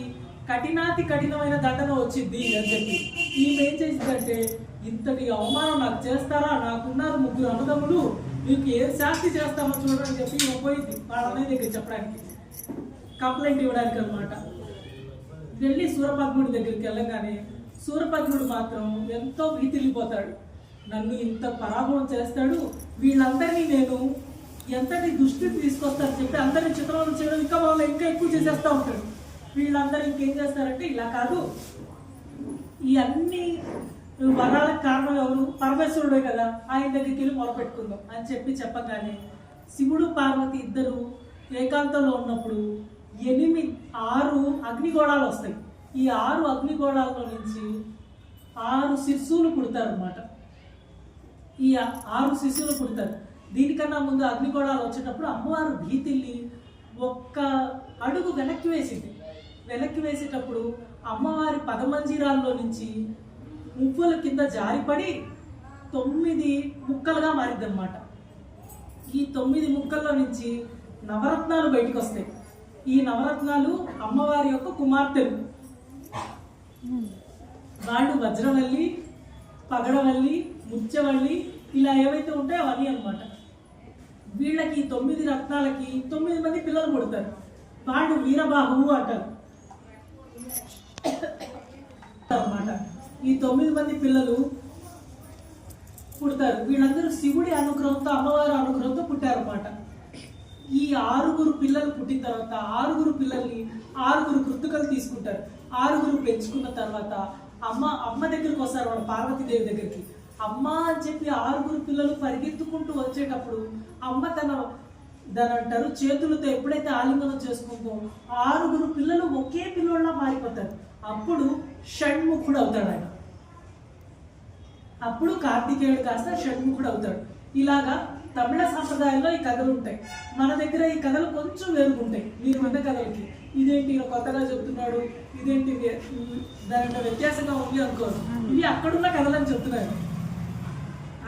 కఠినమైన దండన వచ్చింది అని చెప్పి. ఈమె ఏం చేసిందంటే, ఇంతటి అవమానం నాకు చేస్తారా, నాకున్నారు 3 అన్నదమ్ములు, మీకు ఏ శాస్తి చేస్తామో చూడని చెప్పి ఈమె పోయింది వాళ్ళ అన్నయ్య దగ్గర చెప్పడానికి, కంప్లైంట్ ఇవ్వడానికి అనమాట. వెళ్ళి సూరపద్ముడి దగ్గరికి వెళ్ళగానే సూరపద్ముడు మాత్రం ఎంతో భీతిల్లిపోతాడు. నన్ను ఇంత పరాభవం చేస్తాడు, వీళ్ళందరినీ నేను ఎంతటి దృష్టికి తీసుకొస్తానని చెప్పి అందరినీ చిత్రం చేయడం ఇంకా వాళ్ళు ఇంకా ఎక్కువ చేసేస్తూ ఉంటాడు. వీళ్ళందరూ ఇంకేం చేస్తారంటే, ఇలా కాదు, ఈ అన్ని వరాలకు కారణం ఎవరు? పరమేశ్వరుడే కదా, ఆయన దగ్గరికి వెళ్ళి మొరపెట్టుకుందాం అని చెప్పగానే శివుడు పార్వతి ఇద్దరు ఏకాంతంలో ఉన్నప్పుడు 6 అగ్నిగోళాలు వస్తాయి. ఈ 6 అగ్నిగోళాల్లో నుంచి 6 శిశువులు పుడతారు అన్నమాట. ఈ 6 శిశువులు పుడతారు. దీనికన్నా ముందు అగ్నిగోళాలు వచ్చేటప్పుడు అమ్మవారు భీతిల్లి ఒక్క అడుగు వెనక్కి వేసింది. వెనక్కి వేసేటప్పుడు అమ్మవారి పదమంజీరాల్లో నుంచి మువ్వుల కింద జారిపడి 9 ముక్కలుగా మారిద్దన్నమాట. ఈ 9 ముక్కల్లో నుంచి నవరత్నాలు బయటకు వస్తాయి. ఈ నవరత్నాలు అమ్మవారి యొక్క కుమార్తెలు. వాళ్ళు వజ్రవల్లి, పగడవల్లి, ముత్యవల్లి ఇలా ఏవైతే ఉంటాయో అవన్నీ అనమాట. వీళ్ళకి 9 రత్నాలకి 9 మంది పిల్లలు పుడతారు. వాళ్ళు వీరబాహువు అంటారు అన్నమాట. ఈ 9 మంది పిల్లలు పుడతారు. వీళ్ళందరూ శివుడి అనుగ్రహంతో, అమ్మవారి అనుగ్రహంతో పుట్టారన్నమాట. ఈ 6 పిల్లలు పుట్టిన తర్వాత 6 పిల్లల్ని 6 కృత్తికలు తీసుకుంటారు. 6 పెంచుకున్న తర్వాత అమ్మ దగ్గరికి వస్తారు, వాళ్ళ పార్వతీదేవి దగ్గరికి. అమ్మ అని చెప్పి 6 పిల్లలు పరిగెత్తుకుంటూ వచ్చేటప్పుడు అమ్మ దాని అంటారు చేతులతో ఎప్పుడైతే ఆలింగనం చేసుకుంటూ 6 పిల్లలు ఒకే పిల్లోళ్ళ మారిపోతారు. అప్పుడు షణ్ముఖుడు అవుతాడు ఆయన. అప్పుడు కార్తికేయుడు కాస్త షణ్ముఖుడు అవుతాడు. ఇలాగా తమిళ సాంప్రదాయంలో ఈ కథలు ఉంటాయి. మన దగ్గర ఈ కథలు కొంచెం వేరుగుంటాయి మీరు విన్న కథలకి. ఇదేంటి ఈయన కొత్తగా చెప్తున్నాడు, ఇదేంటి దాంట్లో వ్యత్యాసంగా ఉంది అనుకోరు. ఇవి అక్కడున్న కథలని చెప్తున్నారు.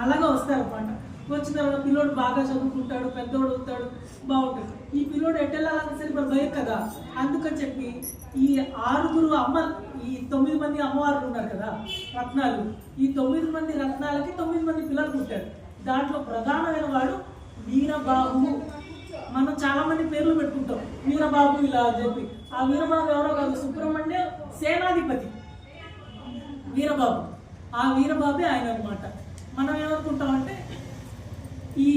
అలాగా వస్తారన్నమాట. వచ్చిన తర్వాత పిల్లోడు బాగా చదువుకుంటాడు, పెద్దోడు అవుతాడు, బాగుంటుంది. ఈ పిల్లోడు ఎట్టెళ్ళాలన్నా సరే మరి భయం కదా. అందుకని చెప్పి ఈ 9 మంది అమ్మవార్లు ఉన్నారు కదా రత్నాలు. ఈ 9 మంది రత్నాలకి 9 మంది పిల్లలు పుట్టారు. దాంట్లో ప్రధానమైన వాడు వీరబాహు. మనం చాలా మంది పేర్లు పెట్టుకుంటాం వీరబాబు ఇలా అని చెప్పి. ఆ వీరబాబు ఎవరో కాదు, సుబ్రహ్మణ్య సేనాధిపతి వీరబాబు. ఆ వీరబాబే ఆయన అనమాట. మనం ఏమనుకుంటామంటే ఈ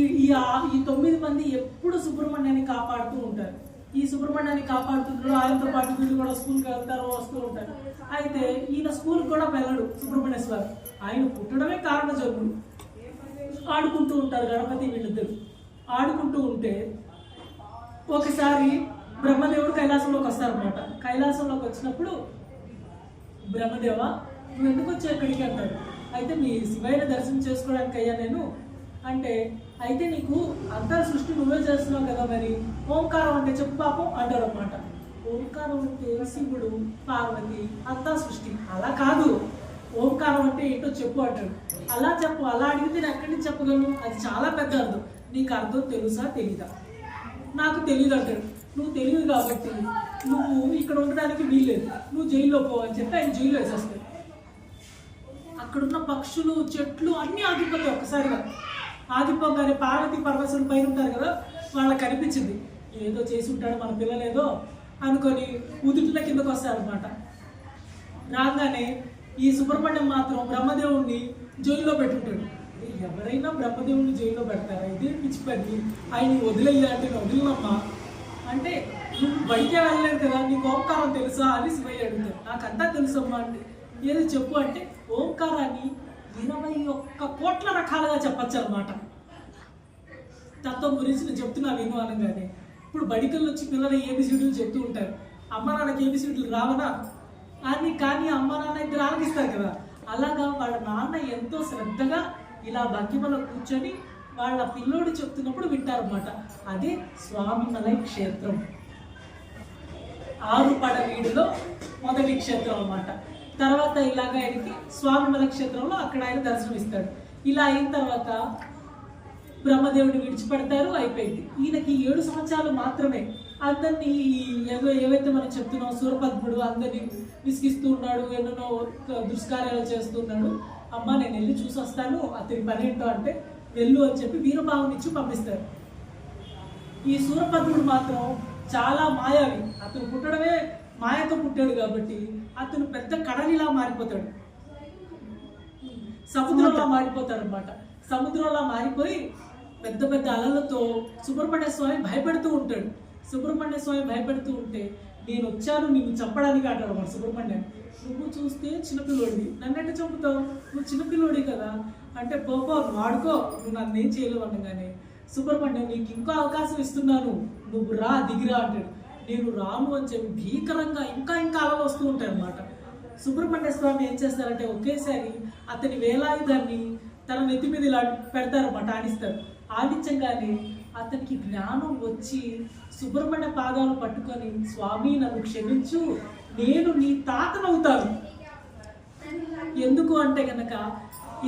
9 మంది ఎప్పుడు సుబ్రహ్మణ్యాన్ని కాపాడుతూ ఉంటారు. ఈ సుబ్రహ్మణ్యాన్ని కాపాడుతుంటారు. ఆయనతో పాటు వీళ్ళు కూడా స్కూల్కి వెళ్తారు, వస్తూ ఉంటారు. అయితే ఈయన స్కూల్కి కూడా వెళ్ళడు సుబ్రహ్మణ్య స్వామి. ఆయన పుట్టడమే కారణ జన్ముడు. ఆడుకుంటూ ఉంటారు గణపతి వీళ్ళిద్దరు. ఆడుకుంటూ ఉంటే ఒకసారి బ్రహ్మదేవుడు కైలాసంలోకి వస్తారనమాట. కైలాసంలోకి వచ్చినప్పుడు బ్రహ్మదేవ నువ్వు ఎందుకు వచ్చావు ఇక్కడికి అంటాడు. అయితే మీ శివయ్యని దర్శనం చేసుకోవడానికి అయ్యా నేను అంటే, అయితే నీకు అంతా సృష్టి నువ్వే చేస్తున్నావు కదా, మరి ఓంకారం అంటే చెప్పు పాపం అంటాడు అనమాట. ఓంకారం అంటే శివుడు, పార్వతి అంతా సృష్టి. అలా కాదు, ఓంకారం అంటే ఏంటో చెప్పు అంటాడు. అలా చెప్పు, అలా అడిగితే నేను ఎక్కడి నుంచి చెప్పగలను, అది చాలా పెద్ద అర్థం. నీకు అర్థం తెలుసా తెలీదా? నాకు తెలియదు అంటాడు. నువ్వు తెలియదు కాబట్టి నువ్వు ఇక్కడ ఉండడానికి వీల్లేదు, నువ్వు జైల్లో పో అని చెప్పి ఆయన జైల్లో వేసేస్తాడు. అక్కడున్న పక్షులు, చెట్లు అన్నీ ఆగిపోతాయి ఒక్కసారిగా. ఆగిపోగానే పార్వతి పరమేశ్వరుడు పైన ఉంటారు కదా, వాళ్ళకి కనిపించింది ఏదో చేసి ఉంటాడు మన పిల్లలేదో అనుకొని ఉదుటిన కిందకు వస్తారనమాట. రాగానే ఈ సుబ్రహ్మణ్యం మాత్రం బ్రహ్మదేవుడిని జైల్లో పెట్టుంటాడు. ఎవరైనా బ్రహ్మదేవుడిని జైల్లో పెడతారా, ఇదే పిచ్చి పని, ఆయన వదిలేయ్యా అంటే వదిలినమ్మా అంటే, నువ్వు బయటే వెళ్ళలేదు కదా, నీకు ఓంకారం తెలుసా అని శివయ్య అడుగుతాడు. నాకంతా తెలుసమ్మా అంటే, ఏదో చెప్పు అంటే ఓంకారాన్ని 21 కోట్ల రకాలుగా చెప్పచ్చు అనమాట. తత్వం గురించి నేను చెప్తున్నా విను అనగానే ఇప్పుడు బడికల్లో వచ్చి పిల్లలు ఏబిసిడీలు చెప్తూ ఉంటారు. అమ్మ నాన్నకి ఏబిసిడీలు రావనా అని, కానీ అమ్మ నాన్న ఇద్దరు ఆలకిస్తారు కదా. అలాగా వాళ్ళ నాన్న ఎంతో శ్రద్ధగా ఇలా భంగిమలో కూర్చొని వాళ్ళ పిల్లోడు చెప్తున్నప్పుడు వింటారన్నమాట. అదే స్వామిమలై క్షేత్రం, ఆరుపడవీడులో మొదటి క్షేత్రం అన్నమాట. తర్వాత ఇలాగ ఆయనకి స్వామిమల క్షేత్రంలో అక్కడ ఆయన దర్శనమిస్తాడు. ఇలా అయిన తర్వాత బ్రహ్మదేవుడిని విడిచిపెడతారు, అయిపోయింది. ఈయనకి 7 సంవత్సరాలు మాత్రమే. అందరినీ ఏవైతే మనం చెప్తున్నాం సూరపద్ముడు అందరినీ విసిగిస్తూ ఉన్నాడు, ఎన్నెన్నో దుష్కార్యాలు చేస్తున్నాడు. అమ్మ నేను వెళ్ళి చూసి వస్తాను, అతని పని ఏంటో అంటే వెళ్ళు అని చెప్పి వీరబాహుని ఇచ్చి పంపిస్తారు. ఈ సూరపద్ముడు మాత్రం చాలా మాయావి. అతను పుట్టడమే మాయతో పుట్టాడు కాబట్టి అతను పెద్ద కడలిలా మారిపోతాడు, సముద్రంలో మారిపోతాడు అనమాట. సముద్రంలో మారిపోయి పెద్ద పెద్ద అలలతో సుబ్రహ్మణ్య స్వామి భయపెడుతూ ఉంటాడు. సుబ్రహ్మణ్య స్వామి భయపెడుతూ ఉంటే నేను వచ్చాను నిన్ను చంపడానికి అంటాడు మన సుబ్రహ్మణ్యం. నువ్వు చూస్తే చిన్నపిల్లోడివి, నన్నెంట చంపుతావు, నువ్వు చిన్నపిల్లోడి కదా అంటే పోపో వాడుకో, నువ్వు నన్ను ఏం చేయలేవు అనగానే సుబ్రహ్మణ్యం నీకు ఇంకో అవకాశం ఇస్తున్నాను, నువ్వు రా దిగిరా అంటాడు. నేను రాను అని చెప్పి భీకరంగా ఇంకా ఇంకా అలలు వస్తూ ఉంటాయి అన్నమాట. సుబ్రహ్మణ్య స్వామి ఏం చేస్తారంటే ఒకేసారి అతని వేలాయుధాన్ని తన నెత్తి మీద ఇలా పెడతారన్నమాట, ఆడిస్తారు. ఆడించగానే అతనికి జ్ఞానం వచ్చి సుబ్రహ్మణ్య పాదాలు పట్టుకొని, స్వామి నన్ను క్షమించు, నేను నీ తాతనవుతాను. ఎందుకు అంటే గనక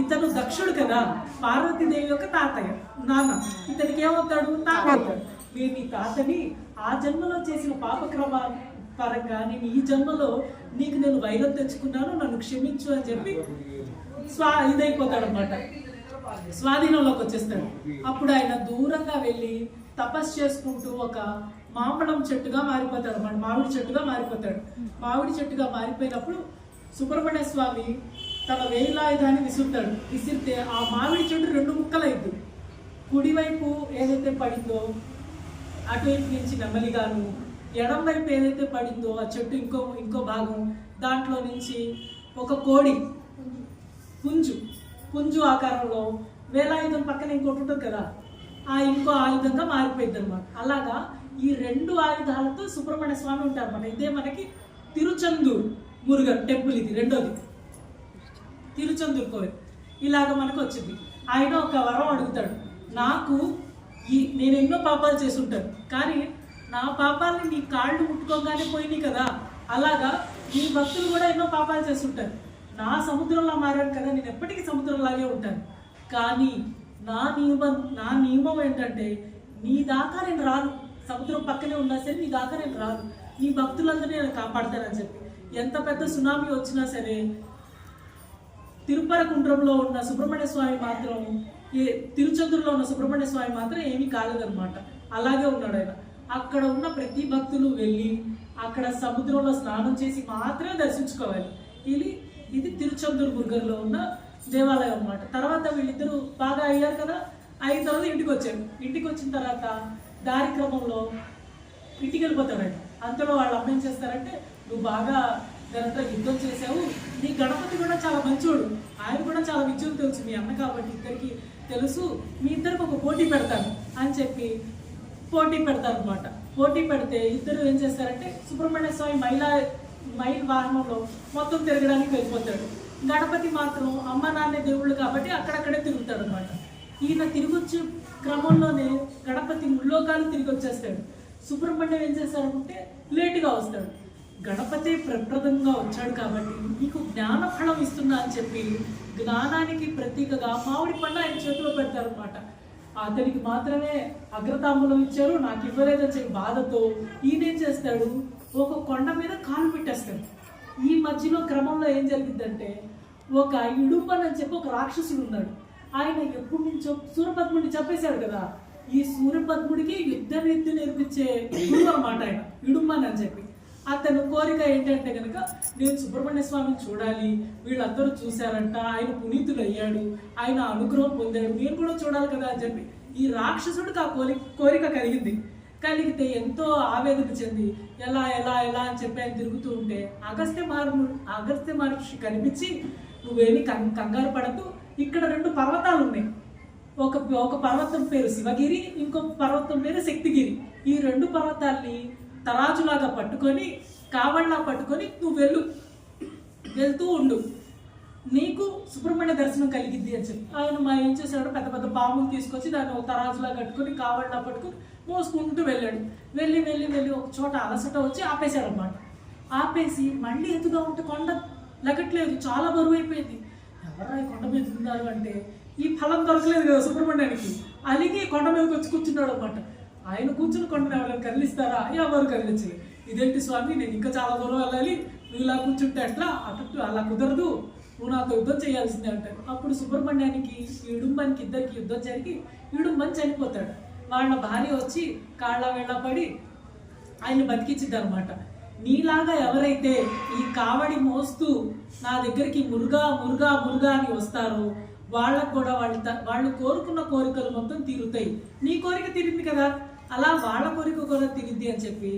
ఇతను దక్షుడు కదా, పార్వతీదేవి యొక్క తాతయ్య నాన్న, ఇతనికి ఏమవుతాడు? తాత అవుతాడు. నేను నీ తాతని, ఆ జన్మలో చేసిన పాపక్రమ పరంగా నేను ఈ జన్మలో నీకు నేను వైరం తెచ్చుకున్నాను, నన్ను క్షమించు అని చెప్పి ఇదైపోతాడు అనమాట, స్వాధీనంలోకి వచ్చేస్తాడు. అప్పుడు ఆయన దూరంగా వెళ్ళి తపస్సు చేసుకుంటూ ఒక మామిడం చెట్టుగా మారిపోతాడు అన్నమాట, మామిడి చెట్టుగా మారిపోతాడు. మామిడి చెట్టుగా మారిపోయినప్పుడు సుబ్రహ్మణ్య స్వామి తన వేలాయుధాన్ని విసురుతాడు. విసిరితే ఆ మామిడి చెట్టు 2 ముక్కలైద్దు. కుడివైపు ఏదైతే పడిందో అటువైపు నుంచి నెమ్మలిగాను, ఎడం వైపు ఏదైతే పడిందో ఆ చెట్టు ఇంకో భాగం, దాంట్లో నుంచి ఒక కోడి పుంజు ఆకారంలో వేలాయుధం పక్కన ఇంకోటి ఉంటుంది కదా, ఆ ఇంకో ఆయుధంగా మారిపోయింది అనమాట. అలాగా ఈ 2 ఆయుధాలతో సుబ్రహ్మణ్య స్వామి ఉంటారు అన్నమాట. ఇదే మనకి తిరుచందూర్ మురుగన్ టెంపుల్, ఇది రెండోది తిరుచందూర్ కోవిల్. ఇలాగ మనకు వచ్చింది. ఆయన ఒక వరం అడుగుతాడు, నాకు నేను ఎన్నో పాపాలు చేసి ఉంటాను, కానీ నా పాపాలని నీ కాళ్ళు ముట్టుకోగానే పోయినాయి కదా, అలాగా నీ భక్తులు కూడా ఎన్నో పాపాలు చేసి ఉంటారు. నా సముద్రంలో మారాను కదా, నేను ఎప్పటికీ సముద్రంలాగే ఉంటాను, కానీ నా నియమం ఏంటంటే నీ దాకా నేను రాను, సముద్రం పక్కనే ఉన్నా సరే నీ దాకా నేను రాను, నీ భక్తులందరినీ నేను కాపాడతానని చెప్పి. ఎంత పెద్ద సునామీ వచ్చినా సరే తిరుపరకుండ్రంలో ఉన్న సుబ్రహ్మణ్య స్వామి మాత్రం, తిరుచందూరులో ఉన్న సుబ్రహ్మణ్య స్వామి మాత్రం ఏమీ కాలేదన్నమాట, అలాగే ఉన్నాడు ఆయన. అక్కడ ఉన్న ప్రతి భక్తులు వెళ్ళి అక్కడ సముద్రంలో స్నానం చేసి మాత్రమే దర్శించుకోవాలి. ఇది తిరుచందూరు మురుగన్లో ఉన్న దేవాలయం అన్నమాట. తర్వాత వీళ్ళిద్దరూ బాగా అయ్యారు కదా, అయిన తర్వాత ఇంటికి వచ్చారు. ఇంటికి వచ్చిన తర్వాత దారి క్రమంలో ఇంటికి వెళ్ళిపోతాడు ఆయన. అంతలో వాళ్ళ అమ్మ ఏం చేస్తారంటే, నువ్వు బాగా దాంట్లో యుద్ధం చేసావు, నీ గణపతి కూడా చాలా మంచోడు, ఆయన కూడా చాలా విద్యుత్ తెలుసు మీ అన్న కాబట్టి ఇద్దరికి తెలుసు, మీ ఇద్దరికి ఒక పోటీ పెడతాను అని చెప్పి పోటీ పెడతారు అనమాట. పోటీ పెడితే ఇద్దరు ఏం చేస్తారంటే సుబ్రహ్మణ్య స్వామి మైల్ వాహనంలో మొత్తం తిరగడానికి వెళ్ళిపోతాడు. గణపతి మాత్రం అమ్మ నాన్న దేవుళ్ళు కాబట్టి అక్కడక్కడే తిరుగుతాడు అనమాట. ఈయన తిరిగి వచ్చే క్రమంలోనే గణపతి ముల్లోకాలు తిరిగి వచ్చేస్తాడు. సుబ్రహ్మణ్యం ఏం చేస్తాడంటే లేటుగా వస్తాడు. గణపతి ప్రప్రదంగా వచ్చాడు కాబట్టి నీకు జ్ఞాన ఫలం ఇస్తున్నా అని చెప్పి జ్ఞానానికి ప్రతీకగా మామిడి పండు ఆయన చేతిలో పెడతారనమాట. అతనికి మాత్రమే అగ్రతాంబూలం ఇచ్చారు, నాకు ఇవ్వలేదని చెప్పి బాధతో ఈయనేం చేస్తాడు, ఒక కొండ మీద కాలు పెట్టేస్తాడు. ఈ మధ్యలో క్రమంలో ఏం జరిగిందంటే, ఒక ఇడుంబన్ అని చెప్పి ఒక రాక్షసుడు ఉన్నాడు. ఆయన ఎప్పటి నుంచో సూర్యపద్ముడిని చంపేశాడు కదా, ఈ సూర్యపద్ముడికి యుద్ధ విద్య నేర్పించే గురువు అన్నమాట ఆయన, ఇడుంబన్ అని చెప్పి. అతను కోరిక ఏంటంటే కనుక, నేను సుబ్రహ్మణ్య స్వామిని చూడాలి, వీళ్ళందరూ చూశారంట, ఆయన పునీతుడు అయ్యాడు, ఆయన అనుగ్రహం పొందాడు, నేను కూడా చూడాలి కదా అని చెప్పి ఈ రాక్షసుడికి ఆ కోరిక కలిగితే ఎంతో ఆవేదన చెంది ఎలా ఎలా ఎలా అని చెప్పి ఆయన తిరుగుతూ ఉంటే అగస్త్య మహర్షి కనిపించి, నువ్వేమి కంగారు పడద్దు, ఇక్కడ 2 పర్వతాలు ఉన్నాయి, ఒక పర్వతం పేరు శివగిరి, ఇంకొక పర్వతం పేరు శక్తిగిరి. ఈ 2 పర్వతాల్ని తరాజులాగా పట్టుకొని కావళ్ళలా పట్టుకొని నువ్వు వెళ్తూ ఉండు, నీకు సుబ్రహ్మణ్య దర్శనం కలిగిద్ది అని చెప్పి ఆయన ఏం చేశాడు, పెద్ద పెద్ద పాములు తీసుకొచ్చి దాన్ని ఒక తరాజులా కట్టుకొని కావళ్ళలా పట్టుకొని మోసుకుంటూ వెళ్ళాడు. వెళ్ళి ఒక చోట అలసట వచ్చి ఆపేశాడు అన్నమాట. ఆపేసి మళ్ళీ ఎదుగా ఉంటే కొండ లెగట్లేదు, చాలా బరువు అయిపోయింది. ఎవరా ఈ కొండ మీద ఉన్నారు అంటే, ఈ ఫలం దొరకలేదు కదా సుబ్రహ్మణ్యానికి, అలిగి కొండ మీదకి వచ్చి కూర్చున్నాడు అనమాట. ఆయన కూర్చుని కొండను ఎవరైనా కదిలిస్తారా? ఎవరు కదిలించలేదు. ఇదేంటి స్వామి, నేను ఇంకా చాలా దూరం వెళ్ళాలి, నువ్వు ఇలా కూర్చుంటే అట్లా అలా కుదరదు, నువ్వు నాతో యుద్ధం చేయాల్సిందే అంటారు. అప్పుడు సుబ్రహ్మణ్యానికి ఇడుంబన్కి ఇద్దరికి యుద్ధం జరిగి ఇడుంబన్ చనిపోతాడు. వాళ్ళ భార్య వచ్చి కాళ్ళ వేళ్ళ పడి ఆయన్ని బతికించింది అనమాట. నీలాగా ఎవరైతే ఈ కావడి మోస్తూ నా దగ్గరికి మురుగా అని వస్తారో వాళ్ళకు కూడా వాళ్ళు కోరుకున్న కోరికలు మొత్తం తీరుతాయి, నీ కోరిక తీరింది కదా, అలా వాళ్ళ కోరిక కూడా తీరిద్ది అని చెప్పి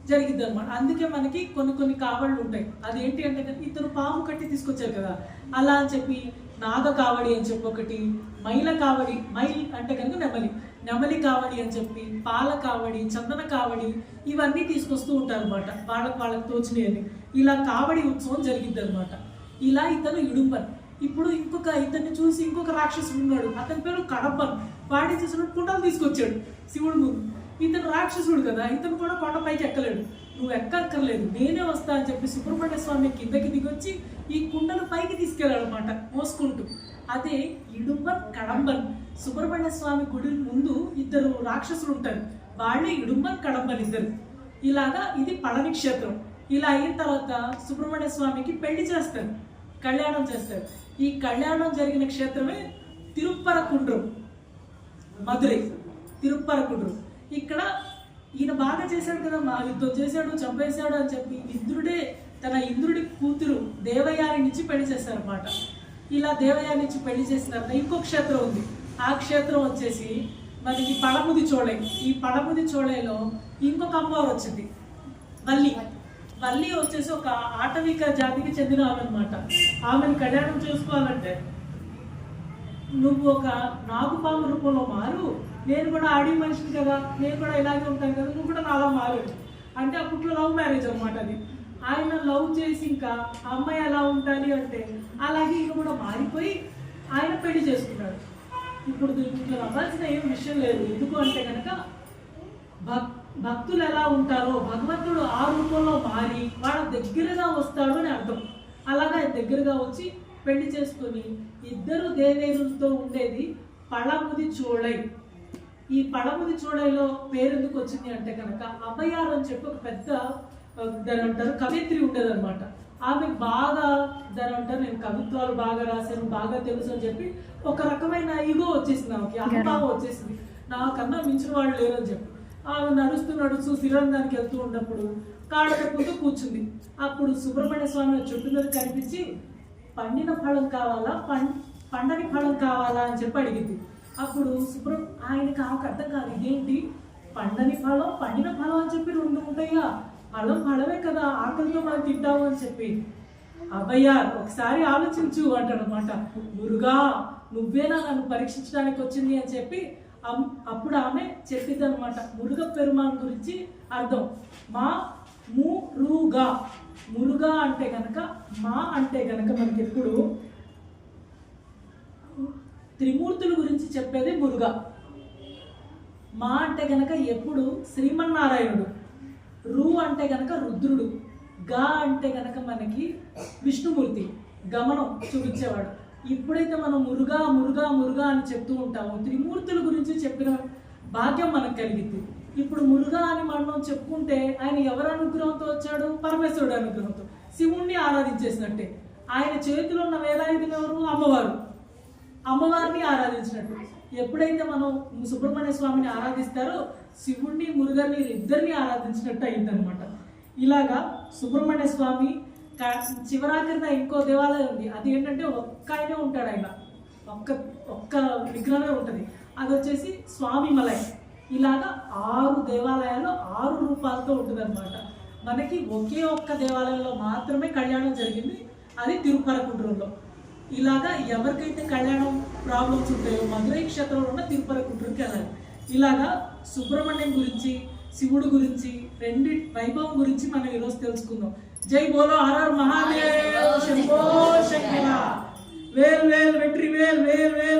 జరిగిద్ది అనమాట. అందుకే మనకి కొన్ని కావళ్ళు ఉంటాయి. అదేంటి అంటే ఇతను పాము కట్టి తీసుకొచ్చారు కదా, అలా అని చెప్పి నాగ కావడి అని చెప్పి ఒకటి, మైల కావడి, మైల్ అంటే కనుక నెమలి కావడి అని చెప్పి, పాల కావడి, చందన కావడి ఇవన్నీ తీసుకొస్తూ ఉంటారు అనమాట. వాళ్ళకి తోచినవి. ఇలా కావడి ఉత్సవం జరిగింది అనమాట. ఇలా ఇతను ఇడుంబన్. ఇప్పుడు ఇతన్ని చూసి ఇంకొక రాక్షసుడు ఉన్నాడు, అతని పేరు కడపన్. వాడి చేసిన కుండలు తీసుకొచ్చాడు శివుడు ముందు. ఇతను రాక్షసుడు కదా, ఇతను కూడా కొండపైకి ఎక్కలేడు. నువ్వు ఎక్కక్కర్లేదు, నేనే వస్తా అని చెప్పి సుబ్రహ్మణ్య స్వామి కిందకి దిగొచ్చి ఈ కుండలు పైకి తీసుకెళ్ళాడు అనమాట మోసుకుంటూ. అదే ఇడుంబన్ కడంబన్. సుబ్రహ్మణ్య స్వామి గుడి ముందు ఇద్దరు రాక్షసులు ఉంటారు, వాళ్ళే ఇడుంబన్ కడంబన్ ఇద్దరు. ఇలాగా ఇది పళని క్షేత్రం. ఇలా అయిన తర్వాత సుబ్రహ్మణ్య స్వామికి పెళ్లి చేస్తారు, కళ్యాణం చేస్తారు. ఈ కళ్యాణం జరిగిన క్షేత్రమే తిరుప్పరకుండ్రం, మధురై. తిరుప్పరకుండ్రం ఇక్కడ ఈయన బాగా చేశాడు కదా, మా యుద్ధం చేశాడు, చంపేశాడు అని చెప్పి ఇంద్రుడి కూతురు దేవయానినిచ్చి పెళ్లి చేశారన్నమాట. ఇలా దేవయానిచ్చి పెళ్లి చేసిన తర్వాత ఇంకో క్షేత్రం ఉంది. ఆ క్షేత్రం వచ్చేసి మనకి పడముది చోళై. ఈ పడముది చోళైలో ఇంకొక అమ్మవారు వచ్చింది, వల్లి వచ్చేసి ఒక ఆటవిక జాతికి చెందిన ఆమె అనమాట. ఆమెను కళ్యాణం చేసుకోవాలంటే నువ్వు ఒక నాగుపాము రూపంలో మారు, నేను కూడా ఆడి మనిషిని కదా, నేను కూడా ఇలాగే ఉంటాను కదా, నువ్వు కూడా నాలా మారు అంటే అప్పట్లో లవ్ మ్యారేజ్ అనమాట అది. ఆయన లవ్ చేసి ఇంకా అమ్మాయి ఎలా ఉండాలి అంటే అలాగే ఈయన కూడా మారిపోయి ఆయన పెళ్లి చేసుకున్నాడు. ఇప్పుడు దీంట్లో నవ్వాల్సిన ఏం విషయం లేదు. ఎందుకు అంటే కనుక భక్తులు ఎలా ఉంటారో భగవంతుడు ఆ రూపంలో మారి వాళ్ళ దగ్గరగా వస్తాడు అని అర్థం. అలాగా దగ్గరగా వచ్చి పెళ్లి చేసుకుని ఇద్దరు దేవేరులతో ఉండేది పళముది చోళై. ఈ పళముది చోళైలో పేరు ఎందుకు వచ్చింది అంటే కనుక అభయార్ అని చెప్పి ఒక పెద్ద దాని అంటారు కవిత్రి ఉండేదన్నమాట. ఆమె బాగా దాని అంటారు నేను కవిత్వాలు బాగా రాశాను, బాగా తెలుసు అని చెప్పి ఒక రకమైన ఈగో వచ్చేసింది ఆమెకి, అహంభావం వచ్చేసింది. నాకన్నా మించిన వాళ్ళు లేరు అని చెప్పి ఆమె నడుస్తూ శ్రీరంగానికి వెళ్తూ ఉన్నప్పుడు కాళ్ళ తప్పుతూ కూర్చుంది. అప్పుడు సుబ్రహ్మణ్య స్వామి చుట్టూ మీద కనిపించి పండిన ఫలం కావాలా పండని ఫలం కావాలా అని చెప్పి అడిగింది. అప్పుడు ఆయనకి ఆమెకు అర్థం కాదు, ఇదేంటి పండని ఫలం పండిన ఫలం అని చెప్పి రెండు ఉంటాయా, ఫలమే కదా, ఆకలితో మనం తింటాము అని చెప్పి. అబ్బయ్యా ఒకసారి ఆలోచించు అంటాడనమాట. మురుగా నువ్వేనా నన్ను పరీక్షించడానికి వచ్చింది అని చెప్పి అప్పుడు ఆమె చెప్పింది అనమాట. మురుగ పెరుమాన్ గురించి అర్థం మురుగా అంటే గనక మా అంటే గనక మనకి ఎప్పుడు త్రిమూర్తుల గురించి చెప్పేది మురుగా. మా అంటే గనక ఎప్పుడు శ్రీమన్నారాయణుడు, రు అంటే గనక రుద్రుడు, గా అంటే గనక మనకి విష్ణుమూర్తి గమనం చూపించేవాడు. ఇప్పుడైతే మనం మురుగా అని చెప్తూ ఉంటాము, త్రిమూర్తుల గురించి చెప్పిన భాగ్యం మనకు కలిగింది. ఇప్పుడు మురుగా అని మనం చెప్పుకుంటే ఆయన ఎవరి అనుగ్రహంతో వచ్చాడు? పరమేశ్వరుడు అనుగ్రహంతో. శివుణ్ణి ఆరాధించేసినట్టే. ఆయన చేతిలో ఉన్న వేలాయుధులు ఎవరు? అమ్మవారిని ఆరాధించినట్టు. ఎప్పుడైతే మనం సుబ్రహ్మణ్య స్వామిని ఆరాధిస్తారో శివుణ్ణి మురుగని ఇద్దరిని ఆరాధించినట్టు అయిందనమాట. ఇలాగా సుబ్రహ్మణ్య స్వామి చివరాఖరిన ఇంకో దేవాలయం ఉంది. అది ఏంటంటే ఒక్క ఆయనే ఉంటాడు, ఆయన ఒక్క విగ్రహమే ఉంటుంది. అది వచ్చేసి స్వామి మలై. ఇలాగా 6 దేవాలయాల్లో 6 రూపాలతో ఉంటుంది అనమాట. మనకి ఒకే ఒక్క దేవాలయంలో మాత్రమే కళ్యాణం జరిగింది, అది తిరుపరకుండ్రంలో. ఇలాగా ఎవరికైతే కళ్యాణం ప్రాబ్లమ్స్ ఉంటాయో మధురై క్షేత్రంలో ఉన్న తిరుపరకుండ్రంకి వెళ్ళాలి. ఇలాగా సుబ్రహ్మణ్యం గురించి, శివుడు గురించి, రెండు వైభవం గురించి మనం ఈరోజు తెలుసుకుందాం. జై బోలో హర మహాదేవ్, శంభో శంకర, వేల్ వేల్ వెట్రి వేల్ వేల్ వేల్.